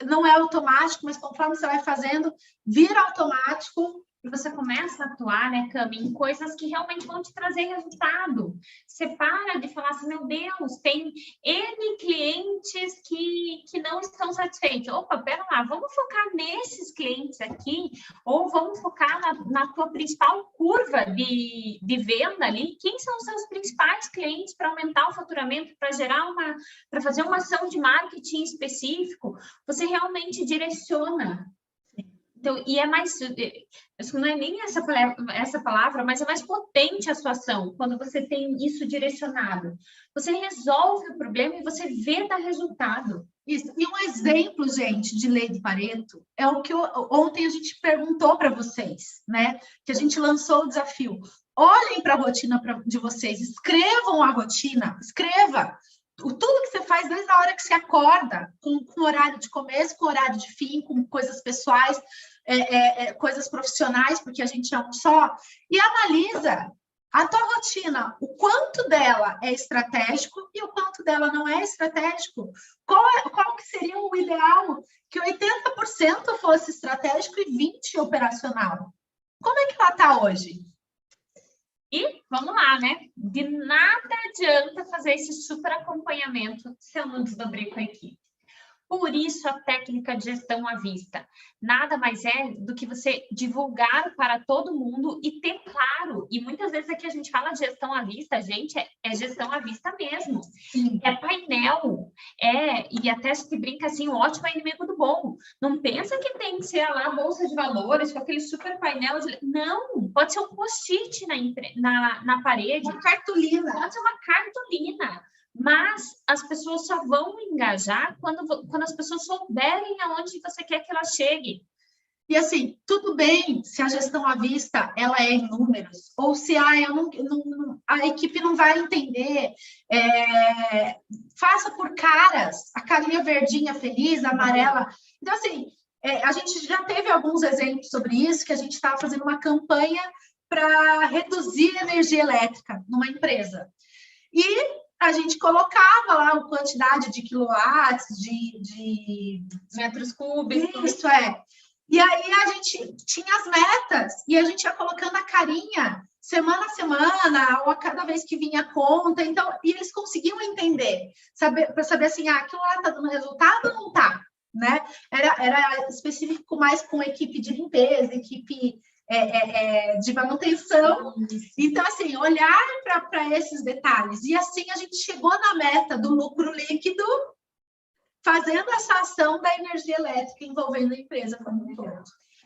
não é automático, mas conforme você vai fazendo, vira automático. E você começa a atuar, né, Cami, em coisas que realmente vão te trazer resultado. Você para de falar assim, meu Deus, tem N clientes que não estão satisfeitos. Opa, pera lá, vamos focar nesses clientes aqui, ou vamos focar na tua principal curva de venda ali. Quem são os seus principais clientes para aumentar o faturamento, para para fazer uma ação de marketing específico? Você realmente direciona. Então, e é mais, não é nem essa palavra, mas é mais potente a sua ação, quando você tem isso direcionado. Você resolve o problema e você vê dar resultado. Isso. E um exemplo, gente, de lei do Pareto é o que ontem a gente perguntou para vocês, né? Que a gente lançou o desafio. Olhem para a rotina de vocês, escrevam a rotina, escreva. Tudo que você faz desde a hora que você acorda, com horário de começo, com horário de fim, com coisas pessoais, coisas profissionais, porque a gente é um só, e analisa a tua rotina, o quanto dela é estratégico e o quanto dela não é estratégico. Qual que seria o ideal? Que 80% fosse estratégico e 20% operacional. Como é que ela está hoje? E vamos lá, né? De nada adianta fazer esse super acompanhamento se eu não desdobrei com a equipe. Por isso, a técnica de gestão à vista nada mais é do que você divulgar para todo mundo e ter claro. E muitas vezes aqui a gente fala de gestão à vista, gente, é gestão à vista mesmo. Sim. É painel, e até se brinca assim, o ótimo é inimigo do bom. Não pensa que tem que ser lá a bolsa de valores com aquele super painel. Não, pode ser um post-it na parede. Uma cartolina. Pode ser uma cartolina. Mas as pessoas só vão engajar quando as pessoas souberem aonde você quer que ela chegue. E assim, tudo bem se a gestão à vista ela é em números, ou se a equipe não vai entender, faça por caras, a carinha verdinha feliz, amarela. Então, assim, a gente já teve alguns exemplos sobre isso, que a gente estava fazendo uma campanha para reduzir a energia elétrica numa empresa. E a gente colocava lá a quantidade de quilowatts, de metros cúbicos. Isso é. E aí a gente tinha as metas e a gente ia colocando a carinha semana a semana ou a cada vez que vinha a conta. Então, e eles conseguiam entender, para saber assim, aquilo lá está dando resultado ou não está, né? Era específico mais com equipe de limpeza, equipe de manutenção. Então, assim, olhar para esses detalhes. E assim a gente chegou na meta do lucro líquido, fazendo essa ação da energia elétrica envolvendo a empresa como um todo.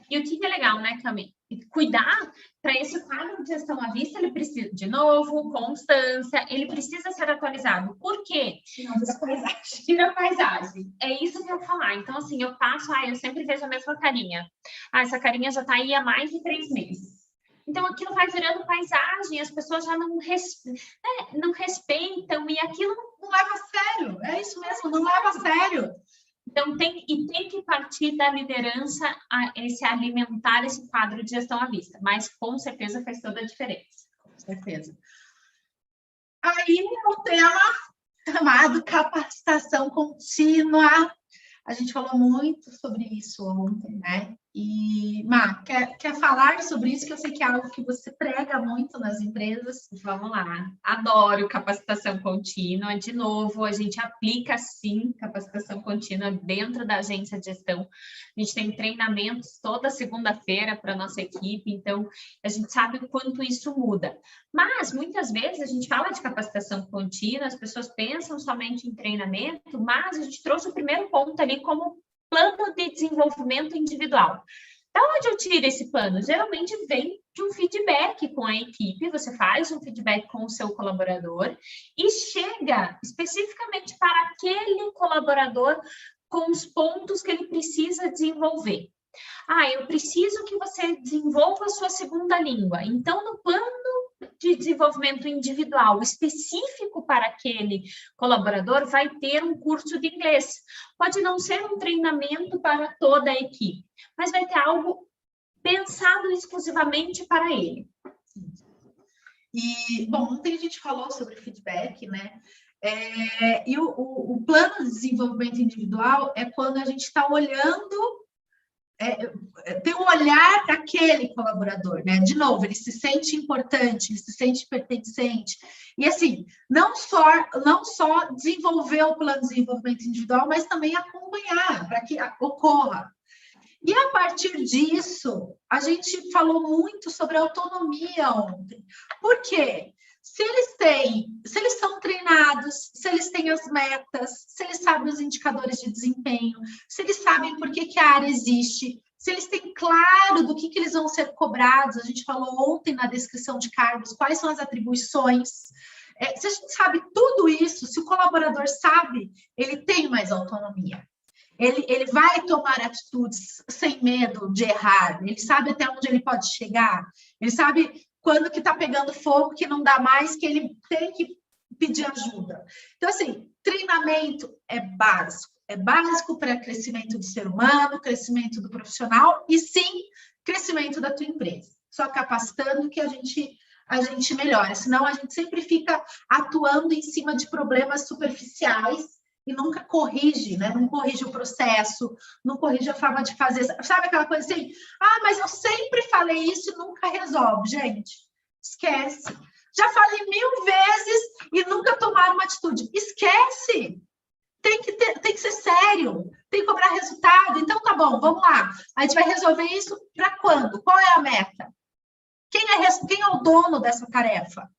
E o que é legal, né, Cami? Cuidar para esse quadro de gestão à vista, ele precisa, de novo, constância, ele precisa ser atualizado. Por quê? Não, vira paisagem. Vira paisagem. É isso que eu vou falar. Então, assim, eu passo, eu sempre vejo a mesma carinha. Essa carinha já está aí há mais de 3 meses. Então, aquilo vai virando paisagem, as pessoas já não respeitam e aquilo não leva a sério. É isso mesmo, não leva a sério. Então, tem que partir da liderança esse alimentar esse quadro de gestão à vista, mas com certeza faz toda a diferença. Com certeza. Aí o tema chamado capacitação contínua. A gente falou muito sobre isso ontem, né? E, Má, quer falar sobre isso, que eu sei que é algo que você prega muito nas empresas. Vamos lá. Adoro capacitação contínua. De novo, a gente aplica, sim, capacitação contínua dentro da agência de gestão. A gente tem treinamentos toda segunda-feira para a nossa equipe, então a gente sabe o quanto isso muda. Mas, muitas vezes, a gente fala de capacitação contínua, as pessoas pensam somente em treinamento, mas a gente trouxe o primeiro ponto ali como plano de desenvolvimento individual. Da onde eu tiro esse plano? Geralmente vem de um feedback com a equipe, você faz um feedback com o seu colaborador e chega especificamente para aquele colaborador com os pontos que ele precisa desenvolver. Eu preciso que você desenvolva a sua segunda língua. Então, no plano de desenvolvimento individual específico para aquele colaborador, vai ter um curso de inglês. Pode não ser um treinamento para toda a equipe, mas vai ter algo pensado exclusivamente para ele. E, bom, ontem a gente falou sobre feedback, né? E o plano de desenvolvimento individual é quando a gente está olhando, tem um olhar daquele colaborador, né? De novo, ele se sente importante, ele se sente pertencente. E assim, não só desenvolver o plano de desenvolvimento individual, mas também acompanhar para que ocorra. E a partir disso, a gente falou muito sobre autonomia ontem. Por quê? Se eles são treinados, se eles têm as metas, se eles sabem os indicadores de desempenho, se eles sabem por que a área existe, se eles têm claro do que eles vão ser cobrados, a gente falou ontem na descrição de cargos, quais são as atribuições. Se a gente sabe tudo isso, se o colaborador sabe, ele tem mais autonomia. Ele vai tomar atitudes sem medo de errar, ele sabe até onde ele pode chegar, ele sabe quando que está pegando fogo, que não dá mais, que ele tem que pedir ajuda. Então, assim, treinamento é básico para crescimento do ser humano, crescimento do profissional e, sim, crescimento da tua empresa. Só capacitando que a gente melhora, senão a gente sempre fica atuando em cima de problemas superficiais e nunca corrige, né? Não corrige o processo, não corrige a forma de fazer. Sabe aquela coisa assim? Mas eu sempre falei isso e nunca resolve. Gente, esquece. Já falei 1000 vezes e nunca tomaram uma atitude. Esquece. Tem que ser sério. Tem que cobrar resultado. Então, tá bom, vamos lá. A gente vai resolver isso para quando? Qual é a meta? Quem é o dono dessa tarefa?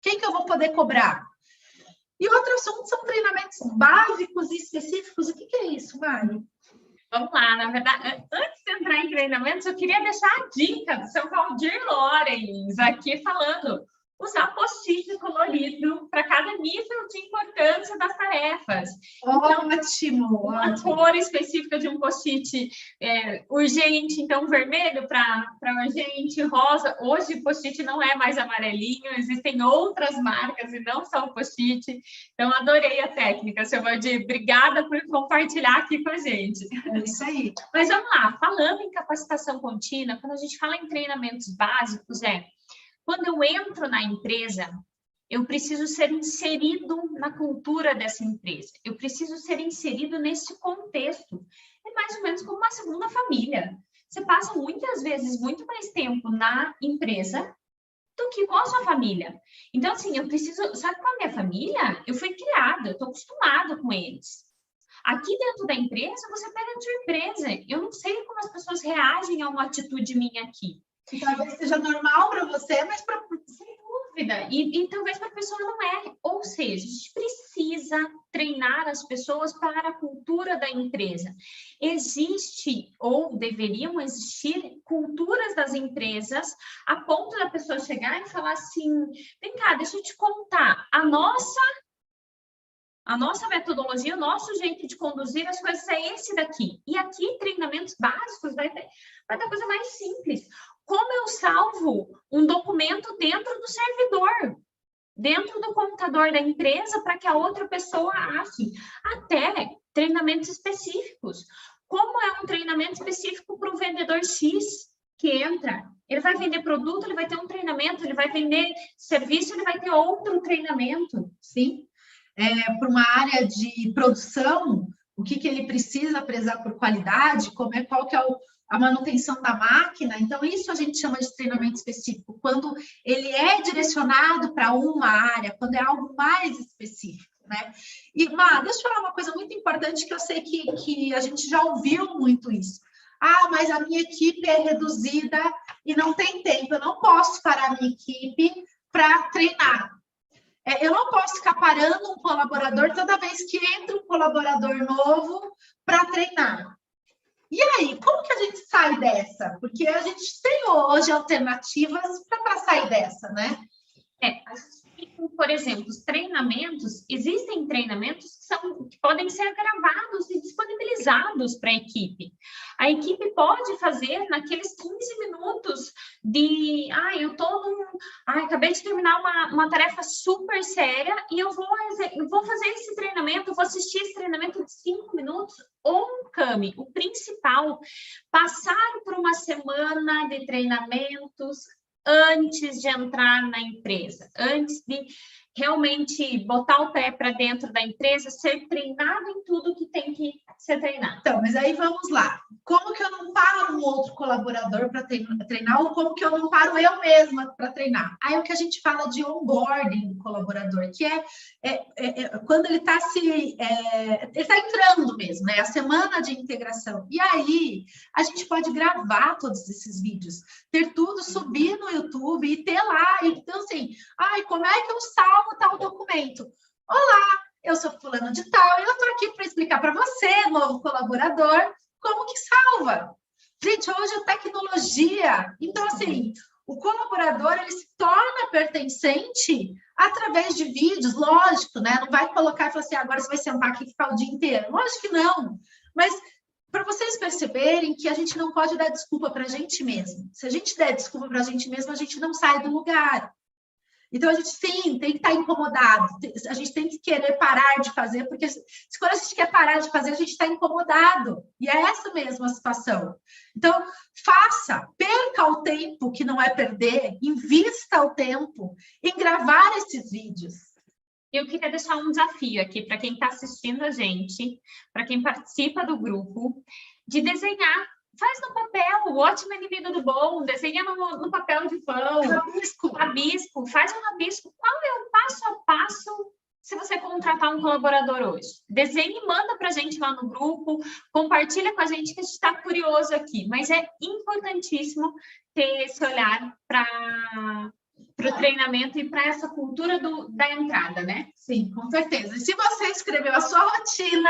Quem que eu vou poder cobrar? E outro assunto são treinamentos básicos e específicos. O que é isso, Mari? Vamos lá, na verdade, antes de entrar em treinamentos, eu queria deixar a dica do seu Valdir Lorenz aqui falando. Usar post-it colorido para cada nível de importância das tarefas. Então, ótimo! Uma cor específica de um post-it urgente, então vermelho para urgente, rosa. Hoje o post-it não é mais amarelinho, existem outras marcas e não só o post-it. Então, adorei a técnica, seu Valdir. Obrigada por compartilhar aqui com a gente. É isso aí. Mas vamos lá, falando em capacitação contínua, quando a gente fala em treinamentos básicos, quando eu entro na empresa, eu preciso ser inserido na cultura dessa empresa. Eu preciso ser inserido nesse contexto. É mais ou menos como uma segunda família. Você passa muitas vezes muito mais tempo na empresa do que com a sua família. Então, assim, eu preciso... Sabe, com a minha família, eu fui criada, eu estou acostumada com eles. Aqui dentro da empresa, você pega de surpresa. Eu não sei como as pessoas reagem a uma atitude minha aqui. Que talvez seja normal para você, mas sem dúvida. E talvez para a pessoa não é. Ou seja, a gente precisa treinar as pessoas para a cultura da empresa. Existe ou deveriam existir culturas das empresas a ponto da pessoa chegar e falar assim: vem cá, deixa eu te contar, a nossa metodologia, o nosso jeito de conduzir as coisas é esse daqui. E aqui, treinamentos básicos, vai ter coisa mais simples. Como eu salvo um documento dentro do servidor, dentro do computador da empresa, para que a outra pessoa ache? Até treinamentos específicos. Como é um treinamento específico para o vendedor X que entra? Ele vai vender produto, ele vai ter um treinamento, ele vai vender serviço, ele vai ter outro treinamento. Sim. Para uma área de produção, o que ele precisa prezar por qualidade, qual que é a manutenção da máquina. Então, isso a gente chama de treinamento específico, quando ele é direcionado para uma área, quando é algo mais específico, né? E, Má, deixa eu falar uma coisa muito importante, que eu sei que a gente já ouviu muito isso. Ah, mas a minha equipe é reduzida e não tem tempo, eu não posso parar a minha equipe para treinar. Eu não posso ficar parando um colaborador toda vez que entra um colaborador novo para treinar. E aí, como que a gente sai dessa? Porque a gente tem hoje alternativas para sair dessa, né? Por exemplo, os treinamentos, existem treinamentos que podem ser gravados e disponibilizados para a equipe. A equipe pode fazer naqueles 15 minutos de, acabei de terminar uma tarefa super séria e eu vou fazer esse treinamento, vou assistir esse treinamento de 5 minutos, ou Cami, o principal, passar por uma semana de treinamentos antes de entrar na empresa, antes de realmente botar o pé para dentro da empresa, ser treinado em tudo que tem que ser treinado. Então, mas aí vamos lá. Como que eu não paro um outro colaborador para treinar, ou como que eu não paro eu mesma para treinar? Aí é o que a gente fala de onboarding do colaborador, que quando ele está entrando mesmo, né? A semana de integração. E aí a gente pode gravar todos esses vídeos, ter tudo, subir no YouTube e ter lá. Então, assim, como é que eu salvo tal documento? Olá, eu sou fulano de tal e eu estou aqui para explicar para você, novo colaborador, como que salva. Gente, hoje a tecnologia... Então, assim, o colaborador, ele se torna pertencente através de vídeos, lógico, né? Não vai colocar e falar assim, agora você vai sentar aqui e ficar o dia inteiro. Lógico que não. Mas para vocês perceberem que a gente não pode dar desculpa para a gente mesmo. Se a gente der desculpa para a gente mesmo, a gente não sai do lugar. Então, a gente, sim, tem que estar incomodado. A gente tem que querer parar de fazer, porque quando a gente quer parar de fazer, a gente está incomodado. E é essa mesma situação. Então, perca o tempo, que não é perder, invista o tempo em gravar esses vídeos. Eu queria deixar um desafio aqui para quem está assistindo a gente, para quem participa do grupo, de desenhar. Faz no papel, o ótimo é inimigo do bom, desenha no papel de pão, rabisco, faz um rabisco. Qual é o passo a passo se você contratar um colaborador hoje? Desenha e manda para a gente lá no grupo, compartilha com a gente que a gente está curioso aqui, mas é importantíssimo ter esse olhar para o treinamento e para essa cultura da entrada, né? Sim, com certeza. E se você escreveu a sua rotina,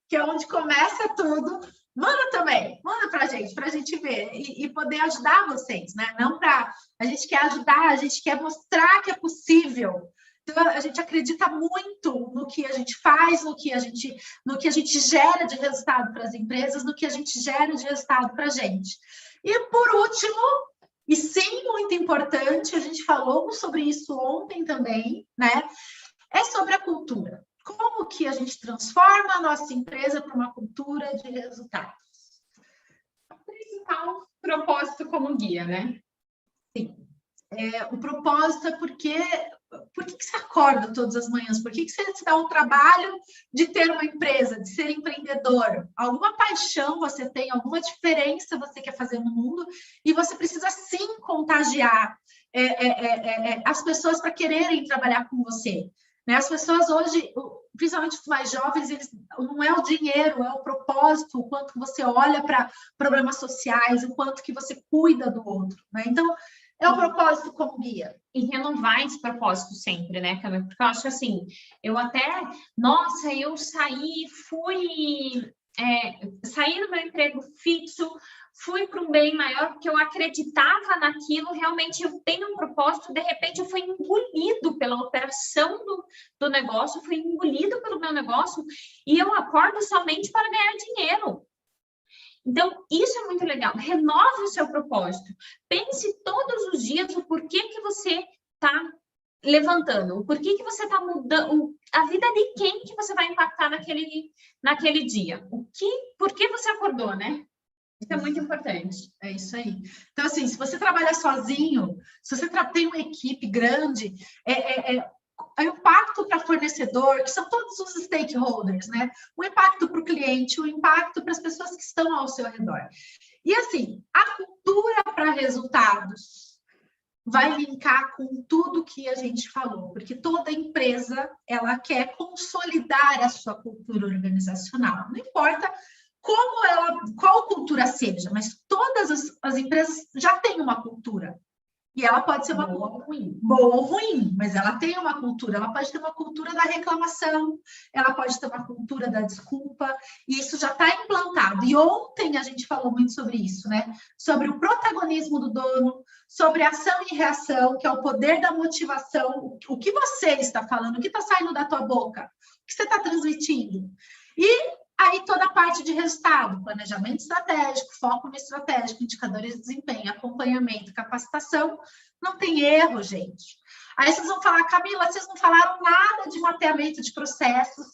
que é onde começa tudo, manda também, manda para a gente ver e poder ajudar vocês, né? Não para... A gente quer ajudar, a gente quer mostrar que é possível. Então, a gente acredita muito no que a gente faz, no que a gente gera de resultado para as empresas, no que a gente gera de resultado para a gente. E, por último, e sim, muito importante, a gente falou sobre isso ontem também, né? É sobre a cultura. Como que a gente transforma a nossa empresa para uma cultura de resultados? O principal propósito como guia, né? Sim. O propósito é porque... Por que você acorda todas as manhãs? Por que você se dá o trabalho de ter uma empresa, de ser empreendedor? Alguma paixão você tem, alguma diferença você quer fazer no mundo e você precisa sim contagiar as pessoas para quererem trabalhar com você. Né? As pessoas hoje, principalmente os mais jovens, não é o dinheiro, é o propósito, o quanto você olha para problemas sociais, o quanto que você cuida do outro. Né? Então, é o propósito como guia. E renovar esse propósito sempre, né, Camila? Porque eu acho assim, eu saí do meu emprego fixo, fui para um bem maior, porque eu acreditava naquilo, realmente eu tenho um propósito, de repente eu fui engolido pela operação do negócio, fui engolido pelo meu negócio, e eu acordo somente para ganhar dinheiro. Então, isso é muito legal. Renove o seu propósito. Pense todos os dias o porquê que você está levantando? Por que você está mudando? A vida de quem que você vai impactar naquele dia? Por que você acordou, né? Isso é muito importante. É isso aí. Então, assim, se você trabalha sozinho, se você tem uma equipe grande, o impacto para fornecedor, que são todos os stakeholders, né? O impacto para o cliente, o impacto para as pessoas que estão ao seu redor. E, assim, a cultura para resultados vai linkar com tudo que a gente falou, porque toda empresa, ela quer consolidar a sua cultura organizacional. Não importa qual cultura seja, mas todas as empresas já têm uma cultura. E ela pode ser uma boa ou ruim, mas ela tem uma cultura. Ela pode ter uma cultura da reclamação, ela pode ter uma cultura da desculpa, e isso já está implantado. E ontem a gente falou muito sobre isso, né? Sobre o protagonismo do dono, sobre ação e reação, que é o poder da motivação, o que você está falando, o que está saindo da tua boca, o que você está transmitindo. E aí toda a parte de resultado, planejamento estratégico, foco no estratégico, indicadores de desempenho, acompanhamento, capacitação, não tem erro, gente. Aí vocês vão falar, Camila, vocês não falaram nada de mapeamento de processos,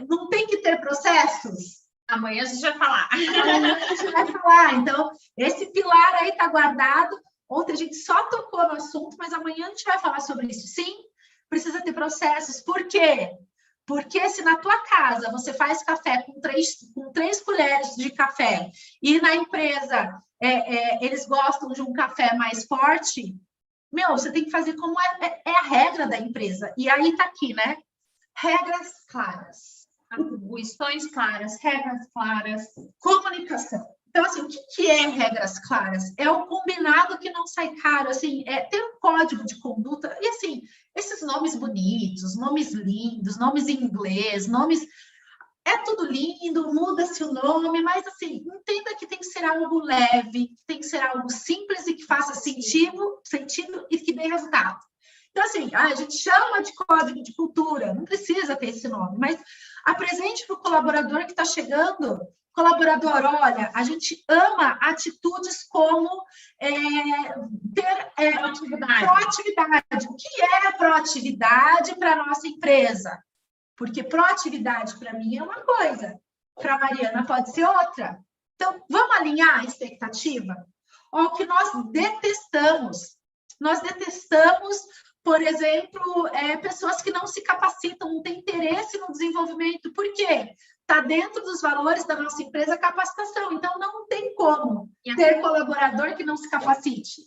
não tem que ter processos? Amanhã a gente vai falar. Amanhã a gente vai falar. Então, esse pilar aí está guardado. Ontem a gente só tocou no assunto, mas amanhã a gente vai falar sobre isso. Sim, precisa ter processos. Por quê? Porque se na tua casa você faz café com três colheres de café e na empresa eles gostam de um café mais forte, você tem que fazer como é a regra da empresa. E aí tá aqui, né? Regras claras. Atribuições claras, regras claras. Comunicação. Então, assim, o que é regras claras? É o combinado que não sai caro, assim, ter um código de conduta, e assim, esses nomes bonitos, nomes lindos, nomes em inglês, nomes... É tudo lindo, muda-se o nome, mas assim, entenda que tem que ser algo leve, que tem que ser algo simples e que faça sentido e que dê resultado. Então, assim, a gente chama de código de cultura, não precisa ter esse nome, mas apresente para o colaborador que está chegando. Colaborador, olha, a gente ama atitudes como ter proatividade. O que é proatividade para a nossa empresa? Porque proatividade para mim é uma coisa, para a Mariana pode ser outra. Então, vamos alinhar a expectativa? O que nós detestamos. Nós detestamos, por exemplo, pessoas que não se capacitam, não têm interesse no desenvolvimento. Por quê? Está dentro dos valores da nossa empresa a capacitação. Então, não tem como ter colaborador que não se capacite.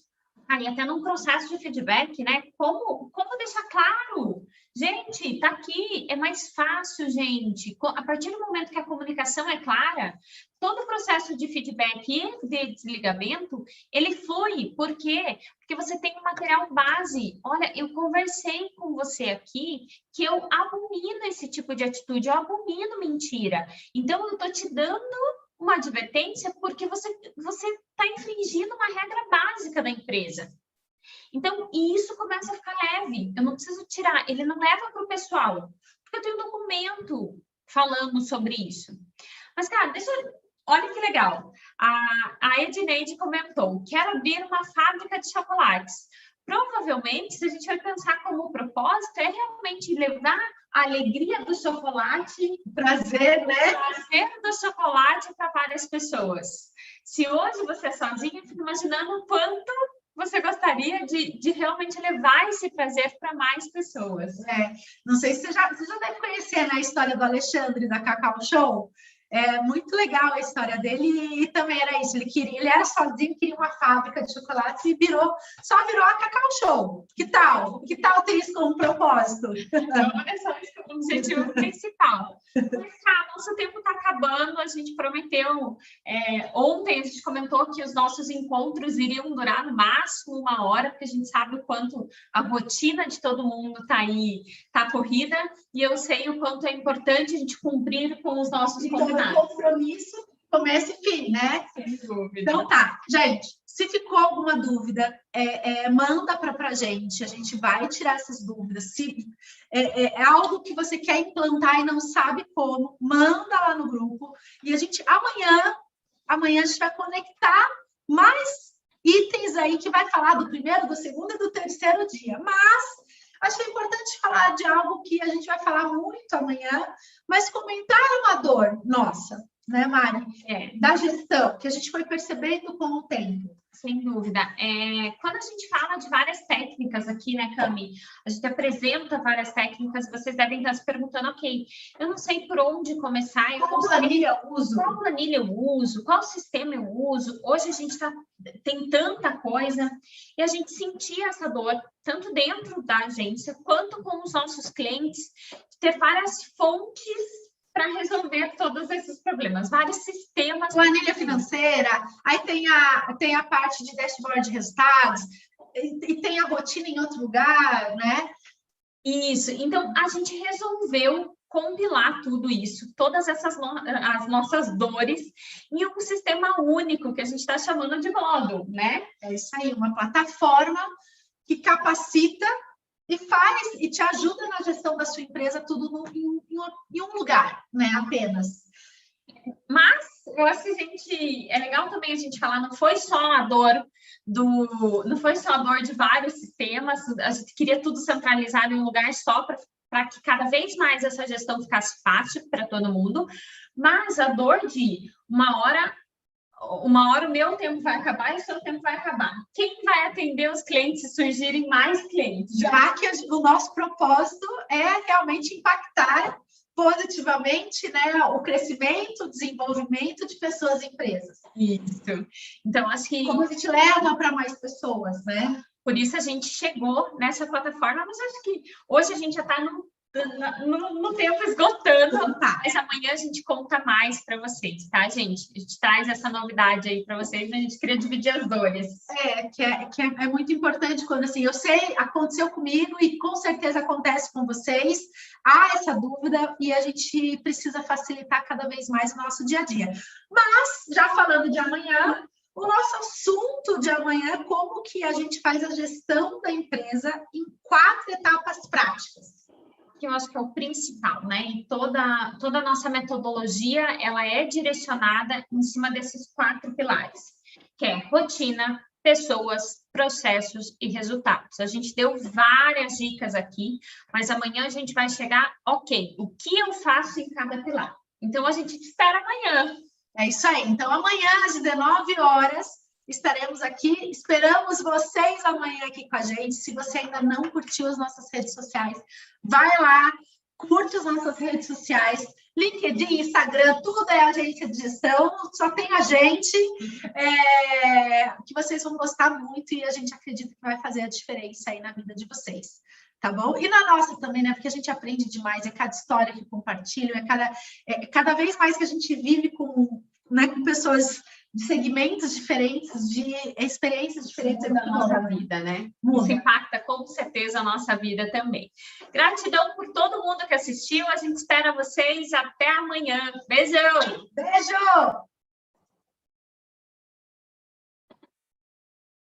E até num processo de feedback, né? Como deixar claro? Gente, tá aqui, é mais fácil, gente. A partir do momento que a comunicação é clara, todo o processo de feedback e de desligamento, ele flui. Por quê? Porque você tem um material base. Olha, eu conversei com você aqui que eu abomino esse tipo de atitude, eu abomino mentira. Então, eu tô te dando uma advertência porque você está infringindo uma regra básica da empresa. Então, isso começa a ficar leve. Eu não preciso tirar. Ele não leva para o pessoal, porque eu tenho um documento falando sobre isso. Mas, cara, olha que legal. A Edneide comentou, quero abrir uma fábrica de chocolates. Provavelmente, se a gente vai pensar como propósito, é realmente levar a alegria do chocolate, prazer, né? O prazer do chocolate para várias pessoas. Se hoje você é sozinha, eu fico imaginando o quanto você gostaria de realmente levar esse prazer para mais pessoas. Não sei se você já deve conhecer, né, a história do Alexandre da Cacau Show. É muito legal a história dele e também era isso, ele era sozinho, queria uma fábrica de chocolates e só virou a Cacau Show. Que tal? Que tal ter isso como propósito? Olha só, isso como objetivo principal. Mas, cara, nosso tempo está acabando, a gente prometeu, ontem a gente comentou que os nossos encontros iriam durar no máximo 1 hora, porque a gente sabe o quanto a rotina de todo mundo está aí, está corrida, e eu sei o quanto é importante a gente cumprir com os nossos convidados. Compromisso, começo e fim, né? Sem dúvida. Então tá, gente, se ficou alguma dúvida, manda para a gente vai tirar essas dúvidas. Se é algo que você quer implantar e não sabe como, manda lá no grupo e a gente amanhã a gente vai conectar mais itens detalhes aí que vai falar do primeiro, do segundo e do terceiro dia. Mas acho que é importante falar de algo que a gente vai falar muito amanhã, mas comentar uma dor nossa, né, Mari? Da gestão, que a gente foi percebendo com o tempo. Sem dúvida. Quando a gente fala de várias técnicas aqui, né, Cami? A gente apresenta várias técnicas, vocês devem estar se perguntando, ok, eu não sei por onde começar. Qual planilha eu uso? Qual planilha eu uso? Qual sistema eu uso? Hoje a gente tem tanta coisa e a gente sentia essa dor, tanto dentro da agência, quanto com os nossos clientes, de ter várias fontes para resolver todos esses problemas, vários sistemas. Planilha financeira, aí tem a parte de dashboard de resultados, e tem a rotina em outro lugar, né? Isso, então a gente resolveu compilar tudo isso, todas essas as nossas dores, em um sistema único, que a gente está chamando de módulo, né? É isso aí, uma plataforma que capacita e faz e te ajuda na gestão da sua empresa, tudo em um lugar, né? Apenas. Mas eu acho que é legal também a gente falar, não foi só a dor de vários sistemas, a gente queria tudo centralizado em um lugar só para que cada vez mais essa gestão ficasse fácil para todo mundo, mas a dor de uma hora o meu tempo vai acabar e o seu tempo vai acabar. Quem vai atender os clientes se surgirem mais clientes? Já que o nosso propósito é realmente impactar positivamente, né, o crescimento, o desenvolvimento de pessoas e empresas. Isso. Então, acho que... Como a gente leva para mais pessoas, né? Por isso a gente chegou nessa plataforma, mas acho que hoje a gente já está no tempo esgotando, tá? Mas amanhã a gente conta mais para vocês, tá, gente? A gente traz essa novidade aí para vocês, a gente queria dividir as dores. É muito importante quando, assim, eu sei, aconteceu comigo e com certeza acontece com vocês, há essa dúvida e a gente precisa facilitar cada vez mais o nosso dia a dia. Mas, já falando de amanhã, o nosso assunto de amanhã é como que a gente faz a gestão da empresa em 4 etapas práticas. Que eu acho que é o principal, né? E toda a nossa metodologia, ela é direcionada em cima desses 4 pilares, que é rotina, pessoas, processos e resultados. A gente deu várias dicas aqui, mas amanhã a gente vai chegar, ok, o que eu faço em cada pilar? Então, a gente te espera amanhã. É isso aí. Então, amanhã, às 19 horas, estaremos aqui. Esperamos vocês amanhã aqui com a gente. Se você ainda não curtiu as nossas redes sociais, vai lá, curte as nossas redes sociais. LinkedIn, Instagram, tudo é agência de gestão. Só tem a gente, que vocês vão gostar muito e a gente acredita que vai fazer a diferença aí na vida de vocês. Tá bom? E na nossa também, né? Porque a gente aprende demais, é cada história que compartilho, cada vez mais que a gente vive com pessoas de segmentos diferentes, de experiências diferentes da nossa vida, né? Isso impacta com certeza a nossa vida também. Gratidão por todo mundo que assistiu, a gente espera vocês até amanhã. Beijão! Beijo!